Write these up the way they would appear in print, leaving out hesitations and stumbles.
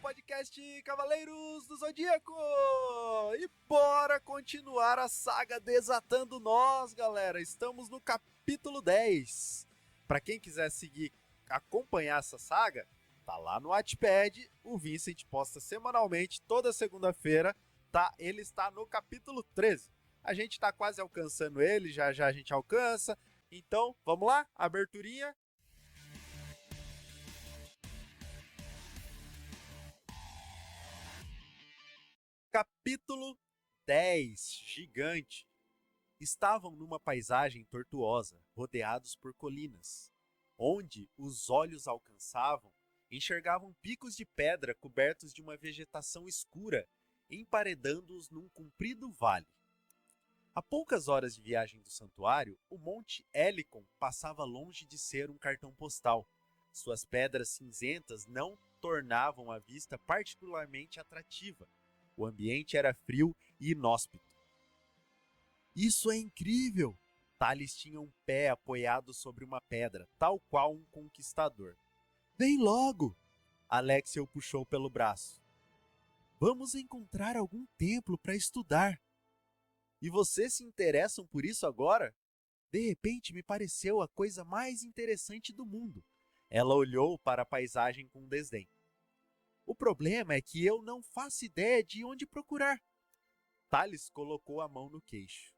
podcast Cavaleiros do Zodíaco! E bora continuar a saga Desatando Nós, galera! Estamos no capítulo 10. Para quem quiser acompanhar essa saga, tá lá no Wattpad. O Vincent posta semanalmente, toda segunda-feira, tá? Ele está no capítulo 13. A gente tá quase alcançando ele, já a gente alcança. Então, vamos lá? Aberturinha. Capítulo 10. Gigante. Estavam numa paisagem tortuosa, rodeados por colinas. Onde os olhos alcançavam, enxergavam picos de pedra cobertos de uma vegetação escura, emparedando-os num comprido vale. A poucas horas de viagem do santuário, o Monte Helicon passava longe de ser um cartão postal. Suas pedras cinzentas não tornavam a vista particularmente atrativa. O ambiente era frio e inóspito. Isso é incrível! Thales tinha um pé apoiado sobre uma pedra, tal qual um conquistador. Vem logo! Alexia o puxou pelo braço. Vamos encontrar algum templo para estudar. E vocês se interessam por isso agora? De repente me pareceu a coisa mais interessante do mundo. Ela olhou para a paisagem com desdém. O problema é que eu não faço ideia de onde procurar. Thales colocou a mão no queixo.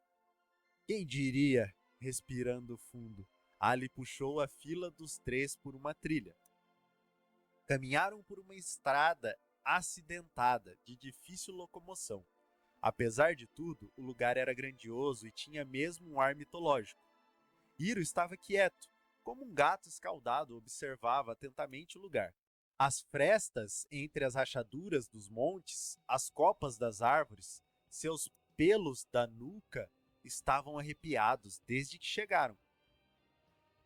Quem diria? Respirando fundo, Ali puxou a fila dos três por uma trilha. Caminharam por uma estrada acidentada, de difícil locomoção. Apesar de tudo, o lugar era grandioso e tinha mesmo um ar mitológico. Hiro estava quieto, como um gato escaldado observava atentamente o lugar. As frestas entre as rachaduras dos montes, as copas das árvores, seus pelos da nuca estavam arrepiados desde que chegaram.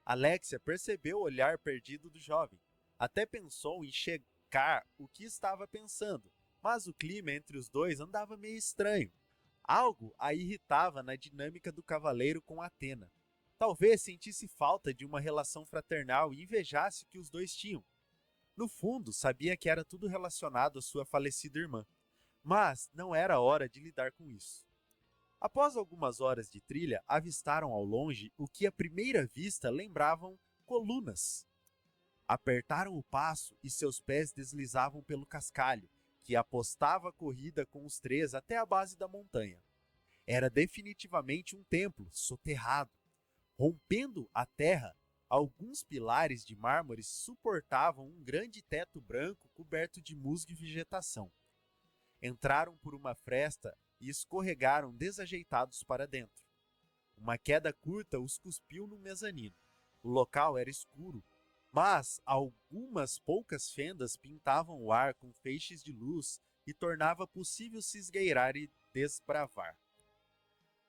Alexia percebeu o olhar perdido do jovem. Até pensou em checar o que estava pensando, mas o clima entre os dois andava meio estranho. Algo a irritava na dinâmica do cavaleiro com Athena. Talvez sentisse falta de uma relação fraternal e invejasse o que os dois tinham. No fundo, sabia que era tudo relacionado à sua falecida irmã. Mas não era hora de lidar com isso. Após algumas horas de trilha, avistaram ao longe o que à primeira vista lembravam colunas. Apertaram o passo e seus pés deslizavam pelo cascalho, que apostava a corrida com os três até a base da montanha. Era definitivamente um templo soterrado. Rompendo a terra, alguns pilares de mármore suportavam um grande teto branco coberto de musgo e vegetação. Entraram por uma fresta e escorregaram desajeitados para dentro. Uma queda curta os cuspiu no mezanino. O local era escuro, mas algumas poucas fendas pintavam o ar com feixes de luz e tornava possível se esgueirar e desbravar.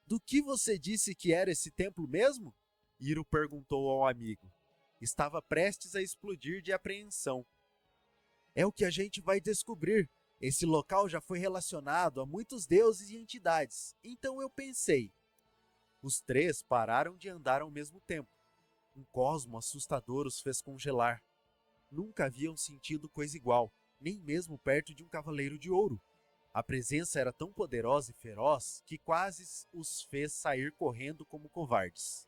Do que você disse que era esse templo mesmo? Hiro perguntou ao amigo. Estava prestes a explodir de apreensão. É o que a gente vai descobrir. Esse local já foi relacionado a muitos deuses e entidades. Então eu pensei. Os três pararam de andar ao mesmo tempo. Um cosmo assustador os fez congelar. Nunca haviam sentido coisa igual, nem mesmo perto de um cavaleiro de ouro. A presença era tão poderosa e feroz que quase os fez sair correndo como covardes.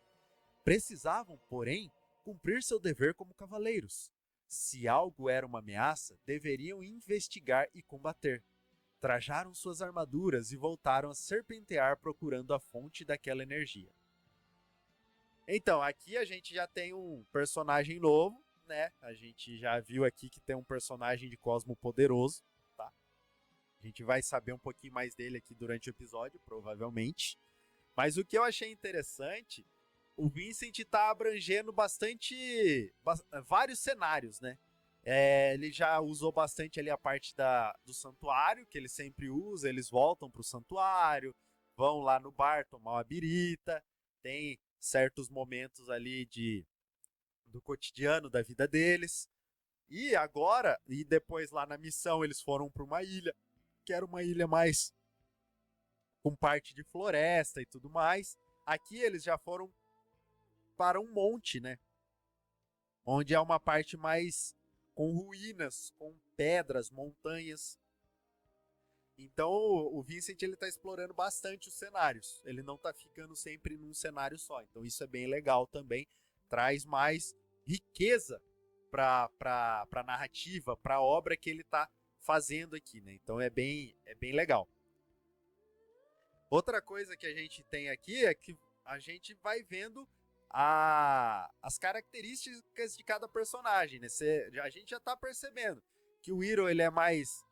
Precisavam, porém, cumprir seu dever como cavaleiros. Se algo era uma ameaça, deveriam investigar e combater. Trajaram suas armaduras e voltaram a serpentear procurando a fonte daquela energia. Então, aqui a gente já tem um personagem novo, né? A gente já viu aqui que tem um personagem de Cosmo poderoso, tá? A gente vai saber um pouquinho mais dele aqui durante o episódio, provavelmente. Mas o que eu achei interessante, o Vincent tá abrangendo vários cenários, né? Ele já usou bastante ali a parte do santuário, que ele sempre usa, eles voltam pro santuário, vão lá no bar tomar uma birita, tem certos momentos ali do cotidiano da vida deles. E agora, e depois lá na missão, eles foram para uma ilha, que era uma ilha mais com parte de floresta e tudo mais. Aqui eles já foram para um monte, né? Onde é uma parte mais com ruínas, com pedras, montanhas. Então o Vincent ele está explorando bastante os cenários. Ele não está ficando sempre num cenário só. Então isso é bem legal também. Traz mais riqueza para a narrativa, para a obra que ele está fazendo aqui, né? Então é bem legal. Outra coisa que a gente tem aqui é que a gente vai vendo as características de cada personagem, né? A gente já está percebendo que o Hiro ele é mais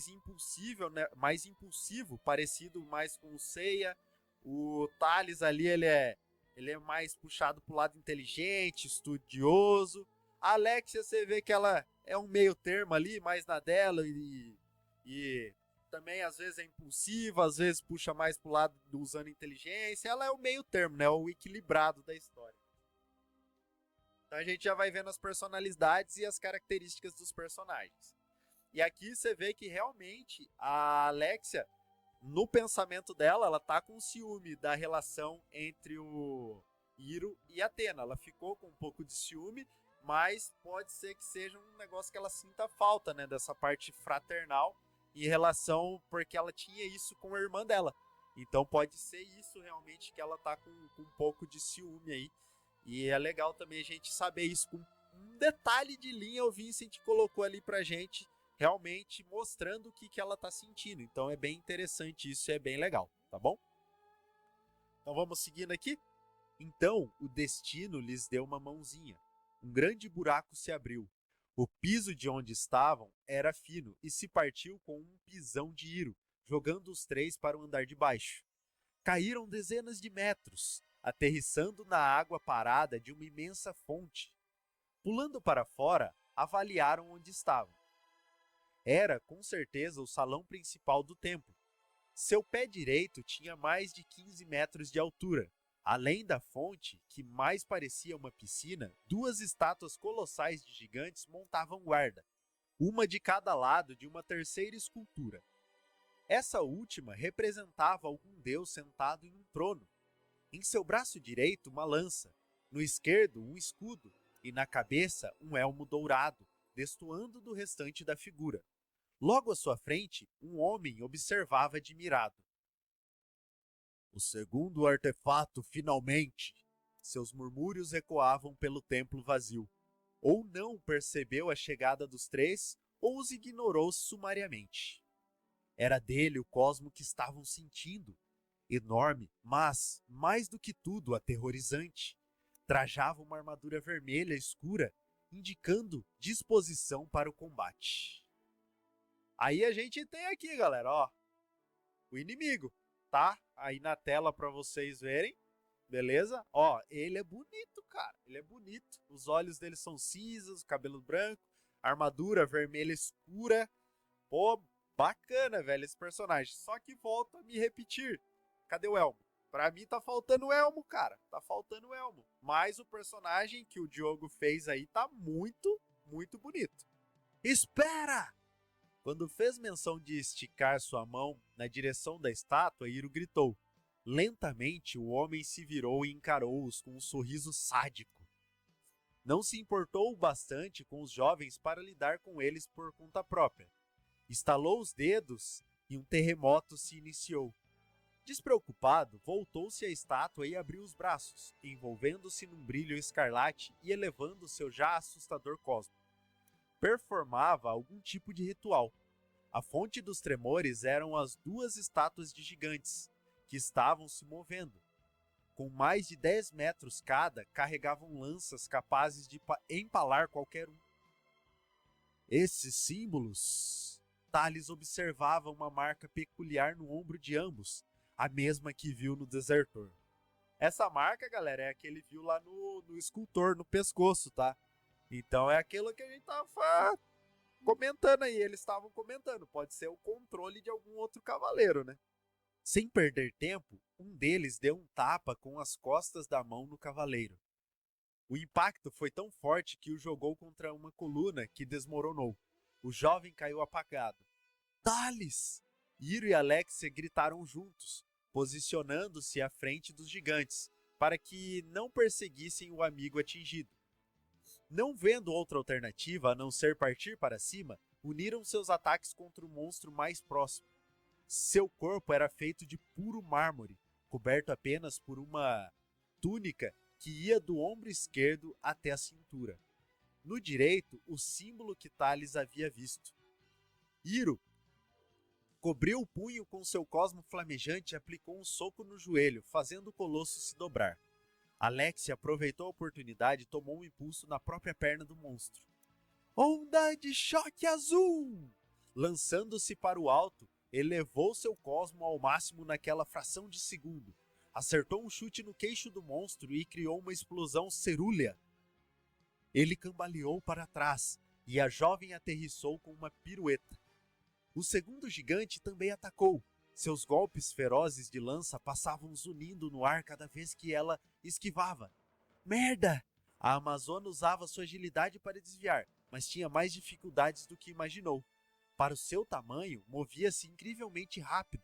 impulsivo, né? Mais impulsivo, parecido mais com o Seiya. O Thales ali ele é mais puxado pro lado inteligente, estudioso. A Alexia você vê que ela é um meio termo ali, mais na dela e também às vezes é impulsiva, às vezes puxa mais pro lado do usando inteligência. Ela é o meio termo, né? O equilibrado da história. Então a gente já vai vendo as personalidades e as características dos personagens. E aqui você vê que realmente a Alexia, no pensamento dela, ela tá com ciúme da relação entre o Hiro e a Athena. Ela ficou com um pouco de ciúme, mas pode ser que seja um negócio que ela sinta falta, né? Dessa parte fraternal em relação, porque ela tinha isso com a irmã dela. Então pode ser isso realmente que ela tá com um pouco de ciúme aí. E é legal também a gente saber isso. Com um detalhe de linha o Vincent colocou ali pra gente, realmente mostrando o que ela tá sentindo. Então é bem interessante isso, é bem legal, tá bom? Então vamos seguindo aqui. Então o destino lhes deu uma mãozinha. Um grande buraco se abriu. O piso de onde estavam era fino e se partiu com um pisão de Hiro, jogando os três para o andar de baixo. Caíram dezenas de metros, aterrissando na água parada de uma imensa fonte. Pulando para fora, avaliaram onde estavam. Era, com certeza, o salão principal do templo. Seu pé direito tinha mais de 15 metros de altura. Além da fonte, que mais parecia uma piscina, duas estátuas colossais de gigantes montavam guarda, uma de cada lado de uma terceira escultura. Essa última representava algum deus sentado em um trono. Em seu braço direito, uma lança, no esquerdo, um escudo, e na cabeça, um elmo dourado, destoando do restante da figura. Logo à sua frente, um homem observava admirado. O segundo artefato, finalmente! Seus murmúrios ecoavam pelo templo vazio. Ou não percebeu a chegada dos três, ou os ignorou sumariamente. Era dele o cosmo que estavam sentindo. Enorme, mas, mais do que tudo, aterrorizante. Trajava uma armadura vermelha escura, indicando disposição para o combate. Aí a gente tem aqui, galera, ó, o inimigo, tá? Aí na tela para vocês verem, beleza? Ó, ele é bonito, cara, ele é bonito. Os olhos dele são cinzas, cabelo branco, armadura vermelha escura. Pô, bacana, velho, esse personagem. Só que volto a me repetir. Cadê o elmo? Pra mim tá faltando o elmo, cara. Tá faltando o elmo. Mas o personagem que o Diogo fez aí tá muito, muito bonito. Espera! Quando fez menção de esticar sua mão na direção da estátua, Hiro gritou. Lentamente, o homem se virou e encarou-os com um sorriso sádico. Não se importou o bastante com os jovens para lidar com eles por conta própria. Estalou os dedos e um terremoto se iniciou. Despreocupado, voltou-se à estátua e abriu os braços, envolvendo-se num brilho escarlate e elevando seu já assustador cosmo. Performava algum tipo de ritual. A fonte dos tremores eram as duas estátuas de gigantes, que estavam se movendo. Com mais de 10 metros cada, carregavam lanças capazes de empalar qualquer um. Esses símbolos... Thales observava uma marca peculiar no ombro de ambos, a mesma que viu no desertor. Essa marca, galera, é a que ele viu lá no escultor, no pescoço, tá? Então é aquilo que a gente tava comentando aí, eles estavam comentando. Pode ser o controle de algum outro cavaleiro, né? Sem perder tempo, um deles deu um tapa com as costas da mão no cavaleiro. O impacto foi tão forte que o jogou contra uma coluna que desmoronou. O jovem caiu apagado. Thales! Hiro e Alexia gritaram juntos, posicionando-se à frente dos gigantes, para que não perseguissem o amigo atingido. Não vendo outra alternativa a não ser partir para cima, uniram seus ataques contra o monstro mais próximo. Seu corpo era feito de puro mármore, coberto apenas por uma túnica que ia do ombro esquerdo até a cintura. No direito, o símbolo que Thales havia visto. Hiro cobriu o punho com seu cosmo flamejante e aplicou um soco no joelho, fazendo o colosso se dobrar. Alexia aproveitou a oportunidade e tomou um impulso na própria perna do monstro. Onda de choque azul! Lançando-se para o alto, elevou seu cosmo ao máximo naquela fração de segundo. Acertou um chute no queixo do monstro e criou uma explosão cerúlea. Ele cambaleou para trás e a jovem aterrissou com uma pirueta. O segundo gigante também atacou. Seus golpes ferozes de lança passavam zunindo no ar cada vez que ela esquivava. Merda! A Amazona usava sua agilidade para desviar, mas tinha mais dificuldades do que imaginou. Para o seu tamanho, movia-se incrivelmente rápido.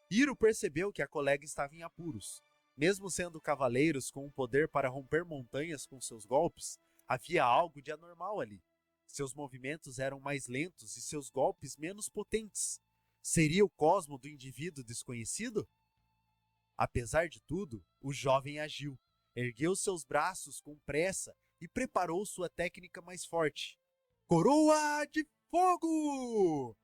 Hiro percebeu que a colega estava em apuros. Mesmo sendo cavaleiros com o poder para romper montanhas com seus golpes, havia algo de anormal ali. Seus movimentos eram mais lentos e seus golpes menos potentes. Seria o cosmo do indivíduo desconhecido? Apesar de tudo, o jovem agiu. Ergueu seus braços com pressa e preparou sua técnica mais forte. Coroa de Fogo!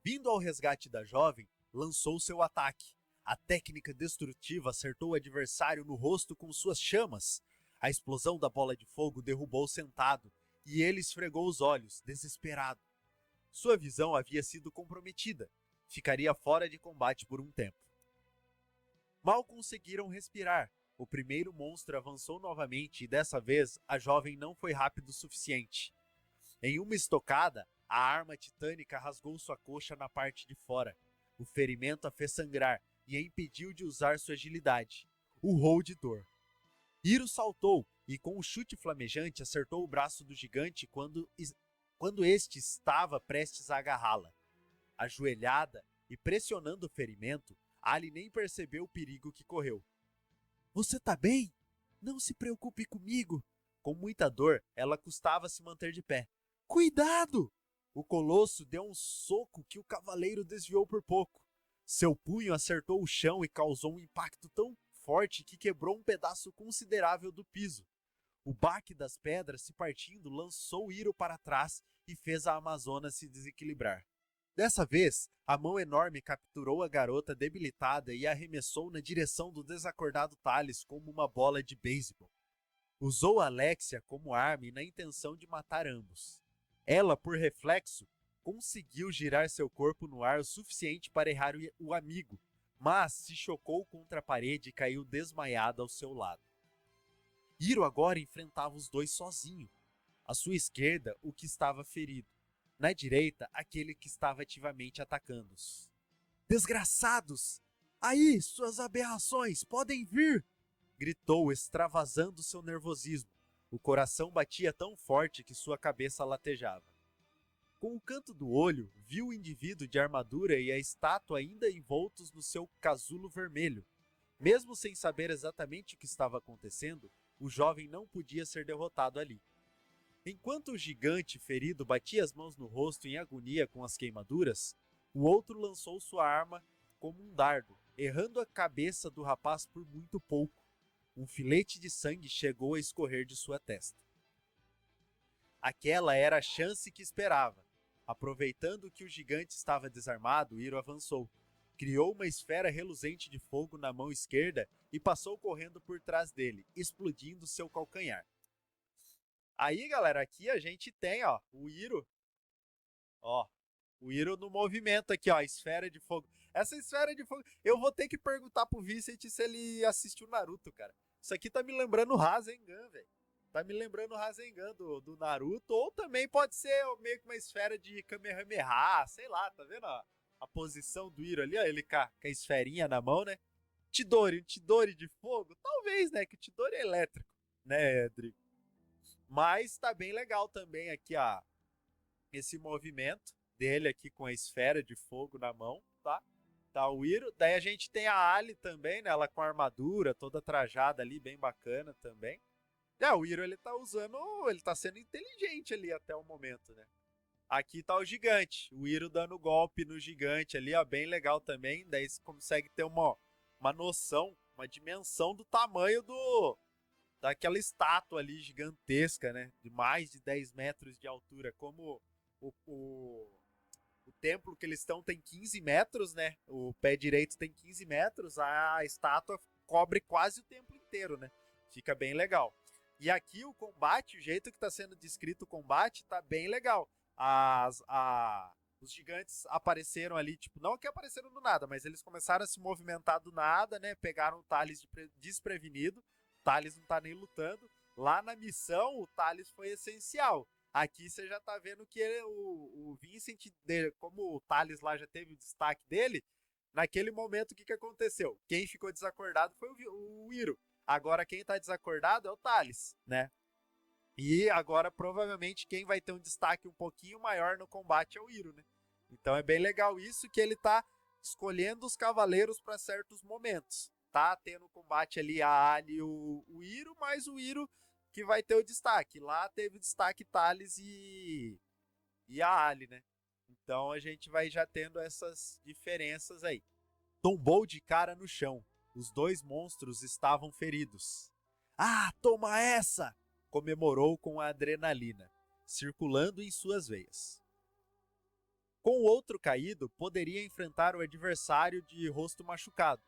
Vindo ao resgate da jovem, lançou seu ataque. A técnica destrutiva acertou o adversário no rosto com suas chamas. A explosão da bola de fogo derrubou o sentado, e ele esfregou os olhos, desesperado. Sua visão havia sido comprometida. Ficaria fora de combate por um tempo. Mal conseguiram respirar. O primeiro monstro avançou novamente e dessa vez a jovem não foi rápido o suficiente. Em uma estocada, a arma titânica rasgou sua coxa na parte de fora. O ferimento a fez sangrar e a impediu de usar sua agilidade. Urrou de dor. Hiro saltou e com um chute flamejante acertou o braço do gigante quando este estava prestes a agarrá-la. Ajoelhada e pressionando o ferimento, Ali nem percebeu o perigo que correu. Você tá bem? Não se preocupe comigo. Com muita dor, ela custava se manter de pé. Cuidado! O colosso deu um soco que o cavaleiro desviou por pouco. Seu punho acertou o chão e causou um impacto tão forte que quebrou um pedaço considerável do piso. O baque das pedras se partindo lançou Hiro para trás e fez a Amazona se desequilibrar. Dessa vez, a mão enorme capturou a garota debilitada e a arremessou na direção do desacordado Thales como uma bola de beisebol. Usou Alexia como arma e na intenção de matar ambos. Ela, por reflexo, conseguiu girar seu corpo no ar o suficiente para errar o amigo, mas se chocou contra a parede e caiu desmaiada ao seu lado. Hiro agora enfrentava os dois sozinho. À sua esquerda, o que estava ferido. Na direita, aquele que estava ativamente atacando-os. Desgraçados! Aí, suas aberrações, podem vir! Gritou, extravasando seu nervosismo. O coração batia tão forte que sua cabeça latejava. Com o canto do olho, viu o indivíduo de armadura e a estátua ainda envoltos no seu casulo vermelho. Mesmo sem saber exatamente o que estava acontecendo, o jovem não podia ser derrotado ali. Enquanto o gigante ferido batia as mãos no rosto em agonia com as queimaduras, o outro lançou sua arma como um dardo, errando a cabeça do rapaz por muito pouco. Um filete de sangue chegou a escorrer de sua testa. Aquela era a chance que esperava. Aproveitando que o gigante estava desarmado, Hiro avançou. Criou uma esfera reluzente de fogo na mão esquerda e passou correndo por trás dele, explodindo seu calcanhar. Aí, galera, aqui a gente tem, ó, o Hiro no movimento aqui, ó, a esfera de fogo. Essa esfera de fogo, eu vou ter que perguntar pro Vicent se ele assistiu Naruto, cara. Isso aqui tá me lembrando o Rasengan, velho. Tá me lembrando o Rasengan do Naruto, ou também pode ser meio que uma esfera de Kamehameha, sei lá, tá vendo a posição do Hiro ali, ó, ele com a esferinha na mão, né? Chidori, um Chidori de fogo? Talvez, né, que o Chidori é elétrico, né, Drico? Mas tá bem legal também aqui, ó, esse movimento dele aqui com a esfera de fogo na mão, tá? Tá o Hiro. Daí a gente tem a Ali também, né? Ela com a armadura toda trajada ali, bem bacana também. O Hiro, ele tá usando, ele tá sendo inteligente ali até o momento, né? Aqui tá o gigante, o Hiro dando golpe no gigante ali, ó, bem legal também. Daí você consegue ter uma noção, uma dimensão do tamanho daquela estátua ali gigantesca, né? De mais de 10 metros de altura. Como o templo que eles estão tem 15 metros, né? O pé direito tem 15 metros, a estátua cobre quase o templo inteiro, né? Fica bem legal. E aqui o combate, o jeito que está sendo descrito o combate, tá bem legal. Os gigantes apareceram ali, tipo, não que apareceram do nada, mas eles começaram a se movimentar do nada, né? Pegaram o Thales desprevenido. O Thales não tá nem lutando. Lá na missão, o Thales foi essencial. Aqui você já tá vendo que o Vincent, como o Thales lá já teve o destaque dele, naquele momento o que aconteceu? Quem ficou desacordado foi o Hiro. Agora quem tá desacordado é o Thales, né? E agora provavelmente quem vai ter um destaque um pouquinho maior no combate é o Hiro, né? Então é bem legal isso que ele tá escolhendo os cavaleiros para certos momentos. Tá tendo combate ali a Ali e o Hiro, mas o Hiro que vai ter o destaque. Lá teve o destaque Thales e a Ali, né? Então a gente vai já tendo essas diferenças aí. Tombou de cara no chão. Os dois monstros estavam feridos. Ah, toma essa! Comemorou com a adrenalina, circulando em suas veias. Com o outro caído, poderia enfrentar o adversário de rosto machucado.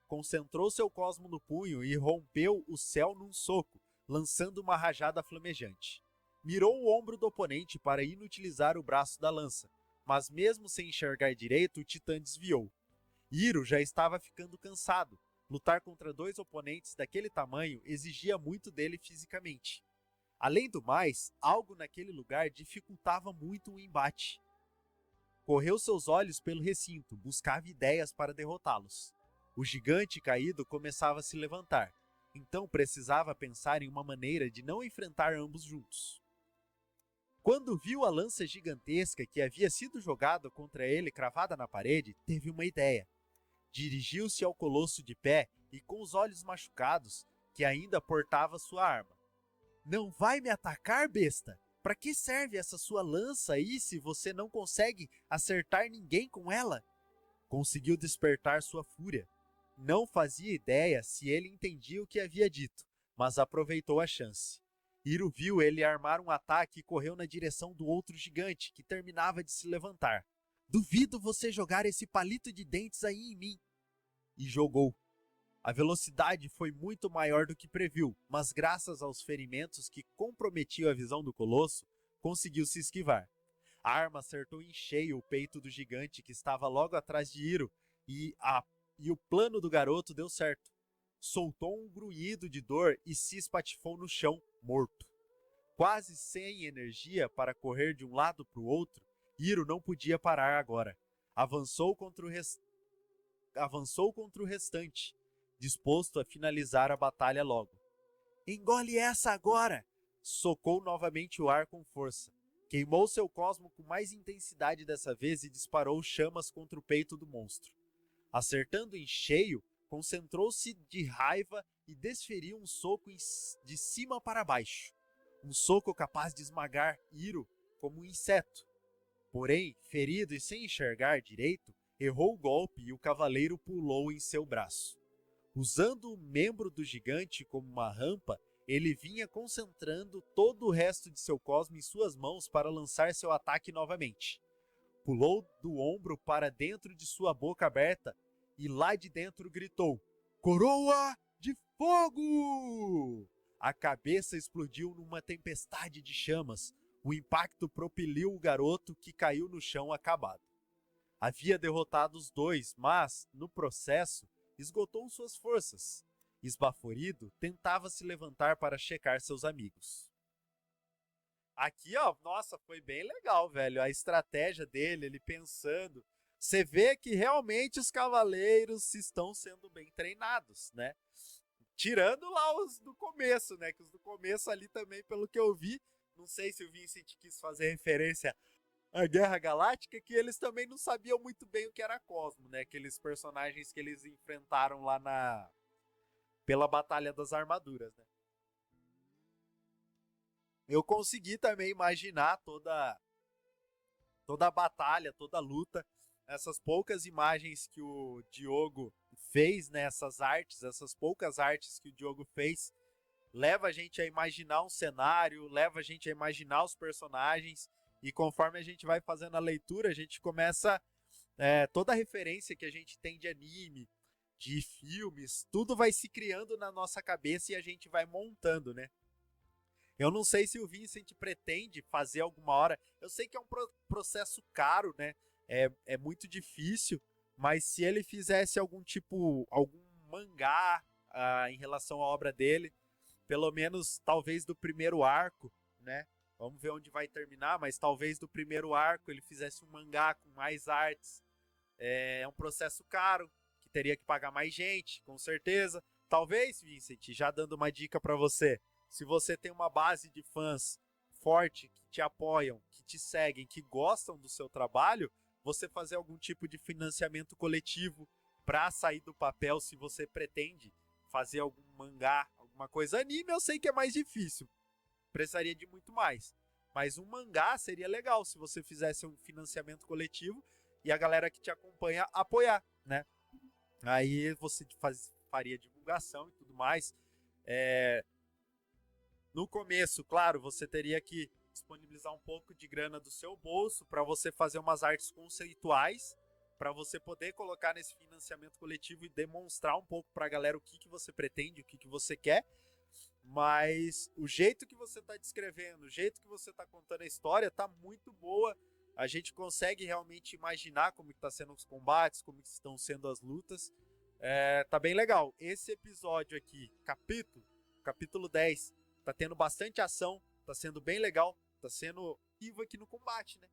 Concentrou seu cosmo no punho e rompeu o céu num soco, lançando uma rajada flamejante. Mirou o ombro do oponente para inutilizar o braço da lança, mas mesmo sem enxergar direito, o titã desviou. Hiro já estava ficando cansado. Lutar contra dois oponentes daquele tamanho exigia muito dele fisicamente. Além do mais, algo naquele lugar dificultava muito o embate. Correu seus olhos pelo recinto, buscava ideias para derrotá-los. O gigante caído começava a se levantar, então precisava pensar em uma maneira de não enfrentar ambos juntos. Quando viu a lança gigantesca que havia sido jogada contra ele cravada na parede, teve uma ideia. Dirigiu-se ao colosso de pé e com os olhos machucados, que ainda portava sua arma. Não vai me atacar, besta? Para que serve essa sua lança aí se você não consegue acertar ninguém com ela? Conseguiu despertar sua fúria. Não fazia ideia se ele entendia o que havia dito, mas aproveitou a chance. Hiro viu ele armar um ataque e correu na direção do outro gigante, que terminava de se levantar. Duvido você jogar esse palito de dentes aí em mim. E jogou. A velocidade foi muito maior do que previu, mas graças aos ferimentos que comprometiam a visão do colosso, conseguiu se esquivar. A arma acertou em cheio o peito do gigante que estava logo atrás de Hiro e o plano do garoto deu certo. Soltou um grunhido de dor e se espatifou no chão, morto. Quase sem energia para correr de um lado para o outro, Hiro não podia parar agora. Avançou contra o restante, disposto a finalizar a batalha logo. Engole essa agora! Socou novamente o ar com força. Queimou seu cosmo com mais intensidade dessa vez e disparou chamas contra o peito do monstro. Acertando em cheio, concentrou-se de raiva e desferiu um soco de cima para baixo. Um soco capaz de esmagar Hiro como um inseto. Porém, ferido e sem enxergar direito, errou o golpe e o cavaleiro pulou em seu braço. Usando o membro do gigante como uma rampa, ele vinha concentrando todo o resto de seu cosmo em suas mãos para lançar seu ataque novamente. Pulou do ombro para dentro de sua boca aberta e lá de dentro gritou: Coroa de fogo! A cabeça explodiu numa tempestade de chamas. O impacto propeliu o garoto, que caiu no chão acabado. Havia derrotado os dois, mas, no processo, esgotou suas forças. Esbaforido, tentava se levantar para checar seus amigos. Aqui, ó, nossa, foi bem legal, velho. A estratégia dele, ele pensando. Você vê que realmente os cavaleiros estão sendo bem treinados, né? Tirando lá os do começo, né? Que os do começo ali também, pelo que eu vi, não sei se o Vincent quis fazer referência à Guerra Galáctica, que eles também não sabiam muito bem o que era Cosmo, né? Aqueles personagens que eles enfrentaram lá pela Batalha das Armaduras, né? eu consegui também imaginar toda a batalha, toda a luta, essas poucas imagens que o Diogo fez, né, essas poucas artes que o Diogo fez, leva a gente a imaginar um cenário, leva a gente a imaginar os personagens, e conforme a gente vai fazendo a leitura, a gente começa, toda a referência que a gente tem de anime, de filmes, tudo vai se criando na nossa cabeça e a gente vai montando, né? Eu não sei se o Vincent pretende fazer alguma hora. Eu sei que é um processo caro, né? É muito difícil, mas se ele fizesse algum mangá em relação à obra dele, pelo menos talvez do primeiro arco, né? Vamos ver onde vai terminar, mas talvez do primeiro arco ele fizesse um mangá com mais artes. É um processo caro, que teria que pagar mais gente, com certeza. Talvez, Vincent, já dando uma dica para você, se você tem uma base de fãs forte, que te apoiam, que te seguem, que gostam do seu trabalho, você fazer algum tipo de financiamento coletivo para sair do papel, se você pretende fazer algum mangá, alguma coisa. Anime eu sei que é mais difícil, precisaria de muito mais. Mas um mangá seria legal se você fizesse um financiamento coletivo e a galera que te acompanha apoiar, né? Aí você faria divulgação e tudo mais. No começo, claro, você teria que disponibilizar um pouco de grana do seu bolso para você fazer umas artes conceituais, para você poder colocar nesse financiamento coletivo e demonstrar um pouco para a galera o que você pretende, o que você quer. Mas o jeito que você está descrevendo, o jeito que você está contando a história tá muito boa. A gente consegue realmente imaginar como está sendo os combates, como estão sendo as lutas. Tá bem legal. Esse episódio aqui, capítulo 10, tá tendo bastante ação, tá sendo bem legal, tá sendo vivo aqui no combate, né?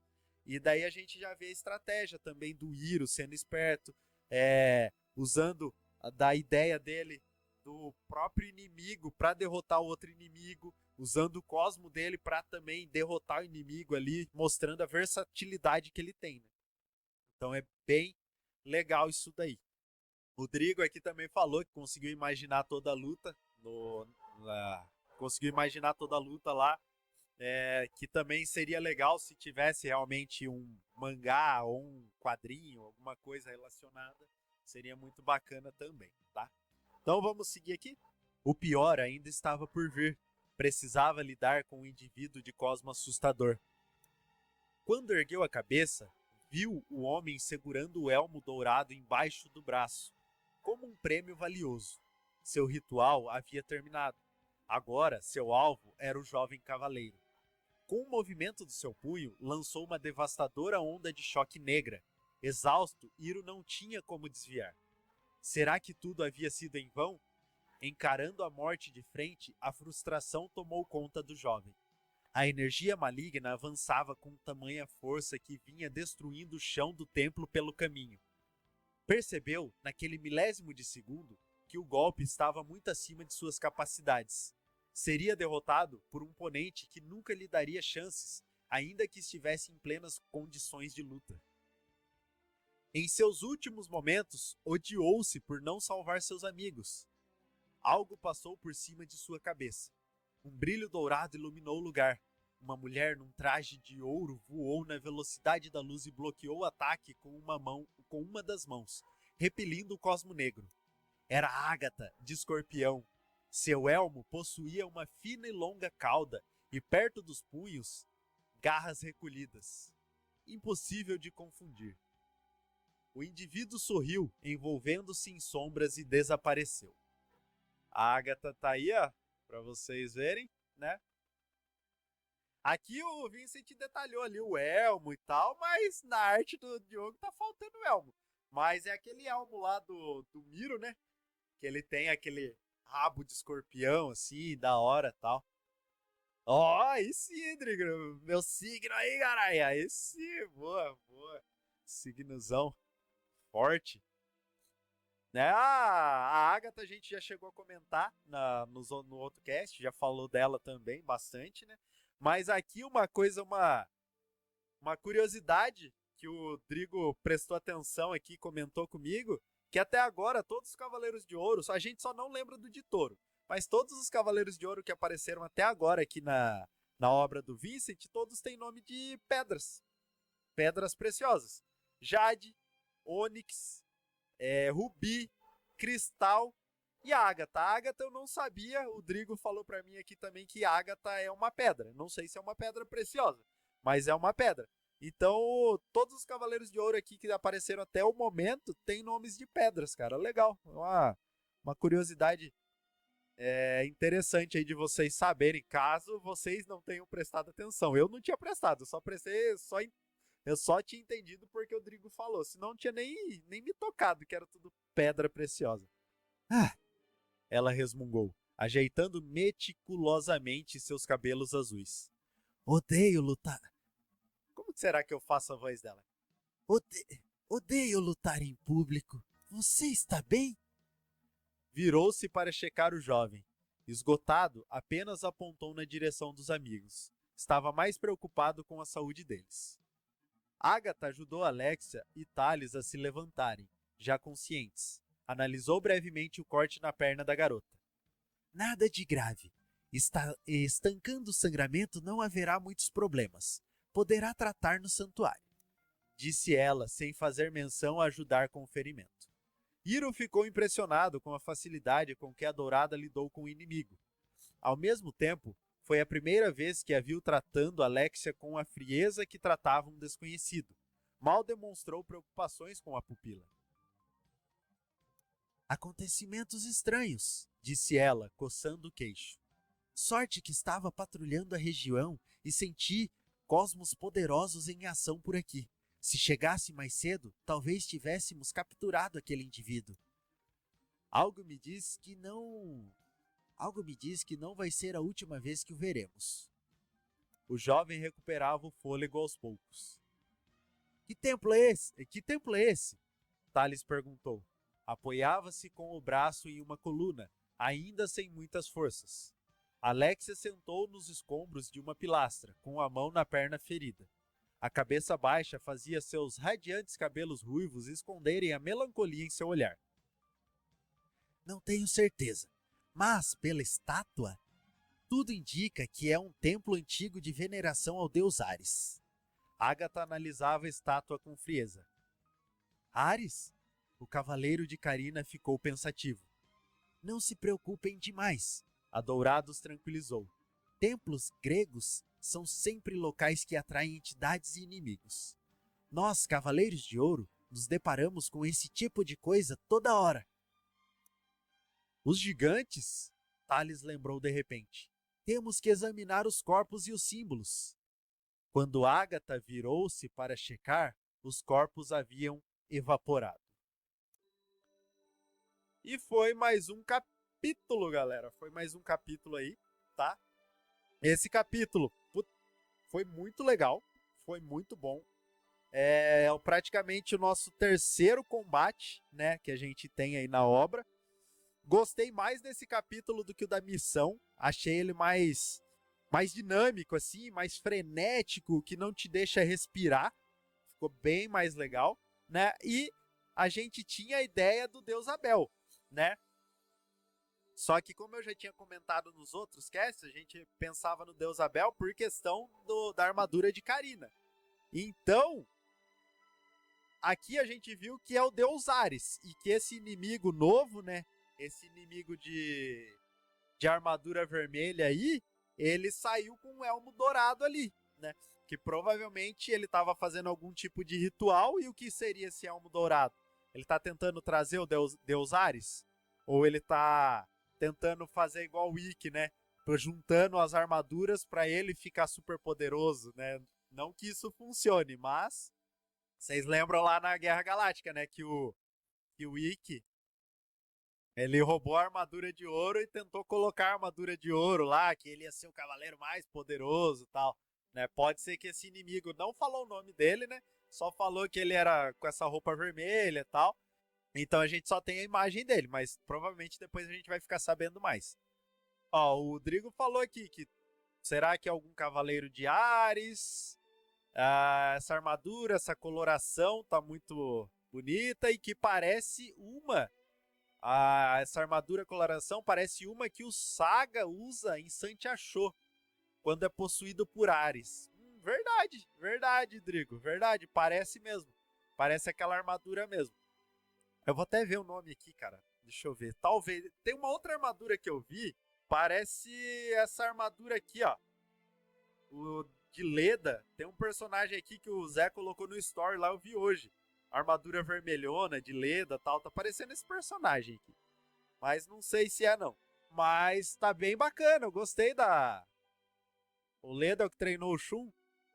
E daí a gente já vê a estratégia também do Hiro sendo esperto, usando da ideia dele do próprio inimigo para derrotar o outro inimigo, usando o cosmo dele para também derrotar o inimigo ali, mostrando a versatilidade que ele tem, né? Então é bem legal isso daí. O Rodrigo aqui também falou que conseguiu imaginar toda a luta conseguiu imaginar toda a luta lá, que também seria legal se tivesse realmente um mangá ou um quadrinho, alguma coisa relacionada, seria muito bacana também, tá? Então vamos seguir aqui. O pior ainda estava por vir. Precisava lidar com um indivíduo de cosmo assustador. Quando ergueu a cabeça, viu o homem segurando o elmo dourado embaixo do braço, como um prêmio valioso. Seu ritual havia terminado. Agora, seu alvo era o jovem cavaleiro. Com o movimento do seu punho, lançou uma devastadora onda de choque negra. Exausto, Hiro não tinha como desviar. Será que tudo havia sido em vão? Encarando a morte de frente, a frustração tomou conta do jovem. A energia maligna avançava com tamanha força que vinha destruindo o chão do templo pelo caminho. Percebeu, naquele milésimo de segundo, que o golpe estava muito acima de suas capacidades. Seria derrotado por um oponente que nunca lhe daria chances, ainda que estivesse em plenas condições de luta. Em seus últimos momentos, odiou-se por não salvar seus amigos. Algo passou por cima de sua cabeça. Um brilho dourado iluminou o lugar. Uma mulher num traje de ouro voou na velocidade da luz e bloqueou o ataque com uma das mãos, repelindo o cosmo negro. Era Ágata, de escorpião. Seu elmo possuía uma fina e longa cauda e perto dos punhos, garras recolhidas. Impossível de confundir. O indivíduo sorriu, envolvendo-se em sombras e desapareceu. A Ágata tá aí, ó, pra vocês verem, né? Aqui o Vincent detalhou ali o elmo e tal, mas na arte do Diogo tá faltando o elmo. Mas é aquele elmo lá do Miro, né? Que ele tem aquele rabo de escorpião, assim, da hora e tal. Ó, aí sim, Drigo, meu signo aí, caralho. Aí sim, boa, boa. Signozão forte. Né? A Agatha a gente já chegou a comentar no outro cast, já falou dela também bastante, né? Mas aqui uma curiosidade que o Drigo prestou atenção aqui, comentou comigo, que até agora todos os Cavaleiros de Ouro, a gente só não lembra do de Touro, mas todos os Cavaleiros de Ouro que apareceram até agora aqui Na obra do Vincent, todos têm nome de pedras. Pedras preciosas. Jade, ônix, rubi, cristal e ágata. A ágata eu não sabia, o Drigo falou para mim aqui também que ágata é uma pedra. Não sei se é uma pedra preciosa, mas é uma pedra. Então, todos os Cavaleiros de Ouro aqui que apareceram até o momento têm nomes de pedras, cara. Legal. Uma curiosidade interessante aí de vocês saberem, caso vocês não tenham prestado atenção. Eu não tinha prestado, eu só tinha entendido porque o Drigo falou. Senão não tinha nem me tocado que era tudo pedra preciosa. Ah, ela resmungou, ajeitando meticulosamente seus cabelos azuis. Odeio lutar. Como será que eu faço a voz dela? Odeio lutar em público. Você está bem? Virou-se para checar o jovem. Esgotado, apenas apontou na direção dos amigos. Estava mais preocupado com a saúde deles. Agatha ajudou Alexia e Thales a se levantarem, já conscientes. Analisou brevemente o corte na perna da garota. Nada de grave. Estancando o sangramento não haverá muitos problemas. Poderá tratar no santuário, disse ela, sem fazer menção a ajudar com o ferimento. Hiro ficou impressionado com a facilidade com que a Dourada lidou com o inimigo. Ao mesmo tempo, foi a primeira vez que a viu tratando Alexia com a frieza que tratava um desconhecido. Mal demonstrou preocupações com a pupila. Acontecimentos estranhos, disse ela, coçando o queixo. Sorte que estava patrulhando a região e senti cosmos poderosos em ação por aqui. Se chegasse mais cedo, talvez tivéssemos capturado aquele indivíduo. Algo me diz que não vai ser a última vez que o veremos. O jovem recuperava o fôlego aos poucos. Que templo é esse? Thales perguntou. Apoiava-se com o braço em uma coluna, ainda sem muitas forças. Alexia sentou nos escombros de uma pilastra, com a mão na perna ferida. A cabeça baixa fazia seus radiantes cabelos ruivos esconderem a melancolia em seu olhar. Não tenho certeza, mas pela estátua, tudo indica que é um templo antigo de veneração ao deus Ares. Agatha analisava a estátua com frieza. Ares? O cavaleiro de Carina ficou pensativo. Não se preocupem demais, a Dourada os tranquilizou. Templos gregos são sempre locais que atraem entidades e inimigos. Nós, Cavaleiros de Ouro, nos deparamos com esse tipo de coisa toda hora. Os gigantes? Thales lembrou de repente. Temos que examinar os corpos e os símbolos. Quando Agatha virou-se para checar, os corpos haviam evaporado. E foi mais um capítulo, galera. Foi mais um capítulo aí, tá? Esse capítulo foi muito legal, foi muito bom. É praticamente o nosso terceiro combate, né, que a gente tem aí na obra. Gostei mais desse capítulo do que o da missão. Achei ele mais dinâmico, assim, mais frenético, que não te deixa respirar. Ficou bem mais legal, né? E a gente tinha a ideia do Deus Abel, né? Só que, como eu já tinha comentado nos outros casts, a gente pensava no Deus Abel por questão da armadura de Carina. Então, aqui a gente viu que é o Deus Ares, e que esse inimigo novo, né? Esse inimigo de armadura vermelha aí, ele saiu com um elmo dourado ali, né? Que provavelmente ele estava fazendo algum tipo de ritual. E o que seria esse elmo dourado? Ele está tentando trazer o Deus Ares? Ou ele está tentando fazer igual o Ikki, né? Juntando as armaduras para ele ficar super poderoso, né? Não que isso funcione, mas vocês lembram lá na Guerra Galáctica, né? Que o Ikki, ele roubou a armadura de ouro e tentou colocar a armadura de ouro lá, que ele ia ser o cavaleiro mais poderoso e tal, né? Pode ser que esse inimigo não falou o nome dele, né? Só falou que ele era com essa roupa vermelha e tal. Então a gente só tem a imagem dele, mas provavelmente depois a gente vai ficar sabendo mais. Ó, o Drigo falou aqui que será que é algum cavaleiro de Ares? Essa armadura, essa coloração tá muito bonita e que parece essa armadura coloração parece uma que o Saga usa em Santiachô. quando é possuído por Ares. Verdade, verdade, Drigo, verdade, parece mesmo. Parece aquela armadura mesmo. Eu vou até ver o nome aqui, cara. Deixa eu ver. Talvez. Tem uma outra armadura que eu vi. Parece essa armadura aqui, ó. O de Leda. Tem um personagem aqui que o Zé colocou no story lá, eu vi hoje. Armadura vermelhona, de Leda e tal. Tá parecendo esse personagem aqui. Mas não sei se é, não. Mas tá bem bacana. Eu gostei da... O Leda é o que treinou o Shun.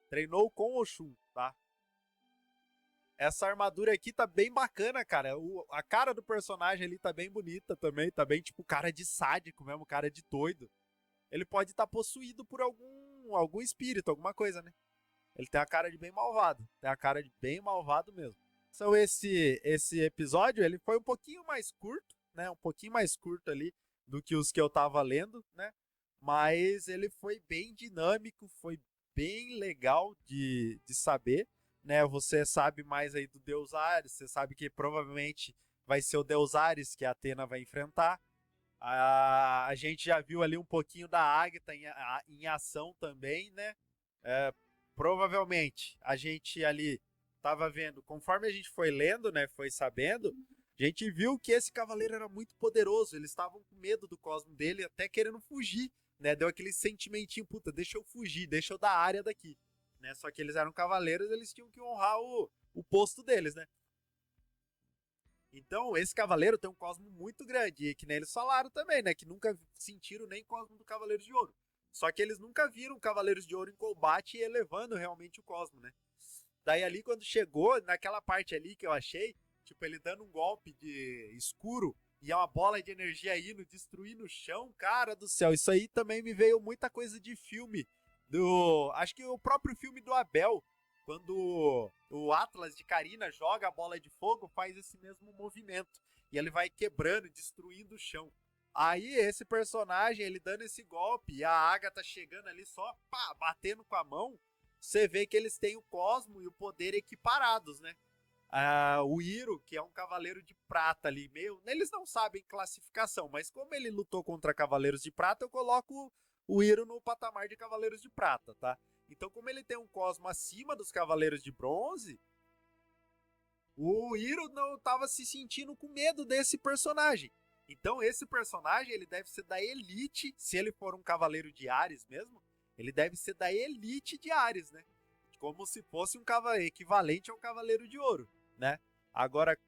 Treinou com o Shun, tá? Essa armadura aqui tá bem bacana, cara. A cara do personagem ali tá bem bonita também. Tá bem, tipo, cara de sádico mesmo, cara de doido. Ele pode estar possuído por algum espírito, alguma coisa, né? Ele tem a cara de bem malvado. Tem a cara de bem malvado mesmo. Então esse episódio, ele foi um pouquinho mais curto, né? Um pouquinho mais curto ali do que os que eu tava lendo, né? Mas ele foi bem dinâmico, foi bem legal de saber, né? Você sabe mais aí do Deus Ares, você sabe que provavelmente vai ser o Deus Ares que a Athena vai enfrentar. A gente já viu ali um pouquinho da Ágata em ação também, né? Provavelmente a gente ali estava vendo, conforme a gente foi lendo, né? Foi sabendo, a gente viu que esse cavaleiro era muito poderoso. Eles estavam com medo do cosmo dele, até querendo fugir, né? Deu aquele sentimentinho, puta, deixa eu fugir, deixa eu dar área daqui, né? Só que eles eram cavaleiros, eles tinham que honrar o posto deles, né? Então, esse cavaleiro tem um cosmo muito grande, e que nem eles falaram também, né? Que nunca sentiram nem cosmo do Cavaleiro de Ouro. Só que eles nunca viram Cavaleiros de Ouro em combate e elevando realmente o cosmo, né? Daí ali, quando chegou, naquela parte ali que eu achei, tipo, ele dando um golpe de escuro e é uma bola de energia indo, destruindo o chão, cara do céu. Isso aí também me veio muita coisa de filme. Acho que o próprio filme do Abel, quando o Atlas de Carina joga a bola de fogo, faz esse mesmo movimento. E ele vai quebrando, destruindo o chão. Aí esse personagem, ele dando esse golpe, e a Agatha chegando ali só, pá, batendo com a mão, você vê que eles têm o cosmo e o poder equiparados, né? O Iro, que é um cavaleiro de prata ali, meio... Eles não sabem classificação, mas como ele lutou contra cavaleiros de prata, eu coloco o Iro no patamar de cavaleiros de prata, tá? Então, como ele tem um cosmo acima dos cavaleiros de bronze, o Iro não estava se sentindo com medo desse personagem. Então, esse personagem, ele deve ser da elite, se ele for um cavaleiro de Ares mesmo, ele deve ser da elite de Ares, né? Como se fosse um cavaleiro equivalente a um cavaleiro de ouro, né? Agora,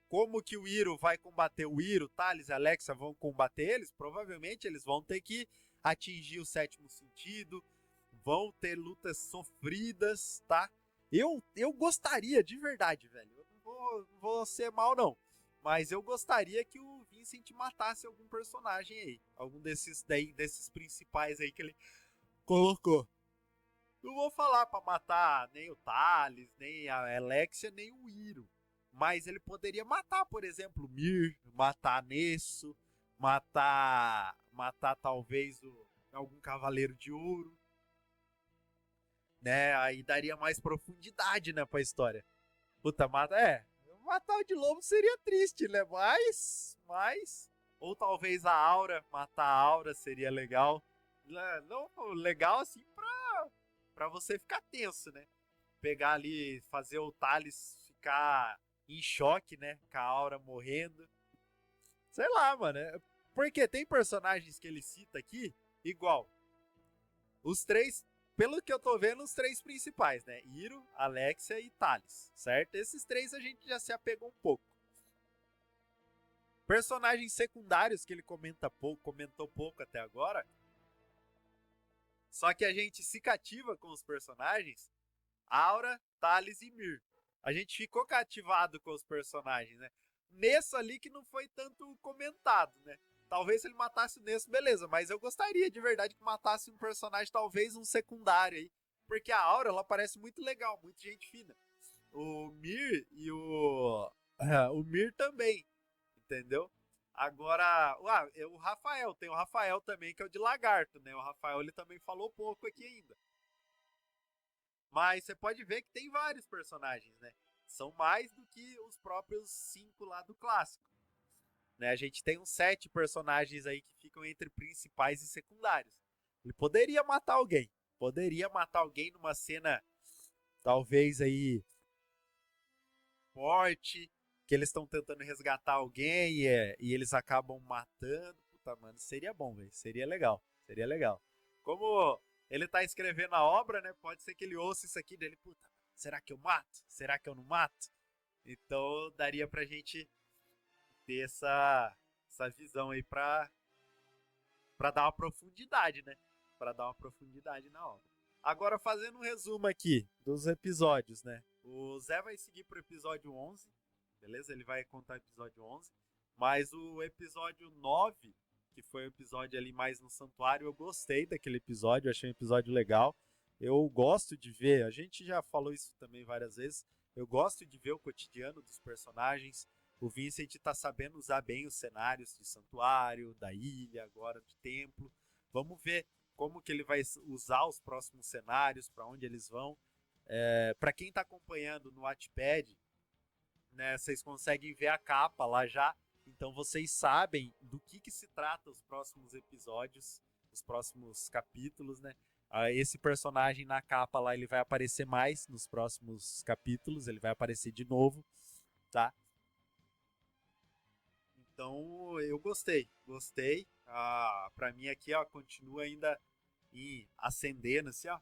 como que o Iro vai combater o Iro, Thales e Alexa vão combater eles? Provavelmente eles vão ter que atingir o sétimo sentido, vão ter lutas sofridas, tá? Eu gostaria, de verdade, velho. Eu não vou ser mal, não. Mas eu gostaria que o Vincent matasse algum personagem aí. Algum desses principais aí que ele colocou. Não vou falar pra matar nem o Thales, nem a Alexia, nem o Iro. Mas ele poderia matar, por exemplo, o Mir, matar Nesso, matar talvez algum Cavaleiro de Ouro, né? Aí daria mais profundidade, né, pra história. Puta, matar o de Lobo seria triste, né? Mas, ou talvez a Aura, matar a Aura seria legal. Não, legal assim pra você ficar tenso, né? Pegar ali, fazer o Thales ficar em choque, né? Com a Aura morrendo. Sei lá, mano. Porque tem personagens que ele cita aqui, igual. Os três, pelo que eu tô vendo, os três principais, né? Iro, Alexia e Thales, certo? Esses três a gente já se apegou um pouco. Personagens secundários que ele comentou pouco até agora. Só que a gente se cativa com os personagens. Aura, Thales e Mir. A gente ficou cativado com os personagens, né? Nesso ali que não foi tanto comentado, né? Talvez se ele matasse o Nesso, beleza. Mas eu gostaria de verdade que matasse um personagem, talvez um secundário aí. Porque a Aura, ela parece muito legal, muito gente fina. O Mir e o Mir também, entendeu? Agora, o Rafael, tem o Rafael também, que é o de Lagarto, né? O Rafael, ele também falou pouco aqui ainda. Mas você pode ver que tem vários personagens, né? São mais do que os próprios 5 lá do clássico. Né? A gente tem uns 7 personagens aí que ficam entre principais e secundários. Ele poderia matar alguém. Poderia matar alguém numa cena, talvez aí, forte, que eles estão tentando resgatar alguém e eles acabam matando. Puta, mano, seria bom, velho. Seria legal. Seria legal. Como ele tá escrevendo a obra, né? Pode ser que ele ouça isso aqui dele. Puta, será que eu mato? Será que eu não mato? Então daria pra gente ter essa visão aí pra dar uma profundidade, né? Pra dar uma profundidade na obra. Agora, fazendo um resumo aqui dos episódios, né? O Zé vai seguir pro episódio 11, beleza? Ele vai contar o episódio 11. Mas o episódio 9, que foi o episódio ali mais no santuário, eu gostei daquele episódio, achei um episódio legal. Eu gosto de ver, a gente já falou isso também várias vezes, eu gosto de ver o cotidiano dos personagens. O Vincent tá sabendo usar bem os cenários de santuário, da ilha, agora de templo. Vamos ver como que ele vai usar os próximos cenários, para onde eles vão. Para quem está acompanhando no Wattpad, né, vocês conseguem ver a capa lá já. Então vocês sabem do que se trata os próximos episódios, os próximos capítulos, né? Esse personagem na capa lá, ele vai aparecer mais nos próximos capítulos, ele vai aparecer de novo, tá? Então eu gostei. Pra mim aqui, ó, continua ainda ascendendo, assim, ó,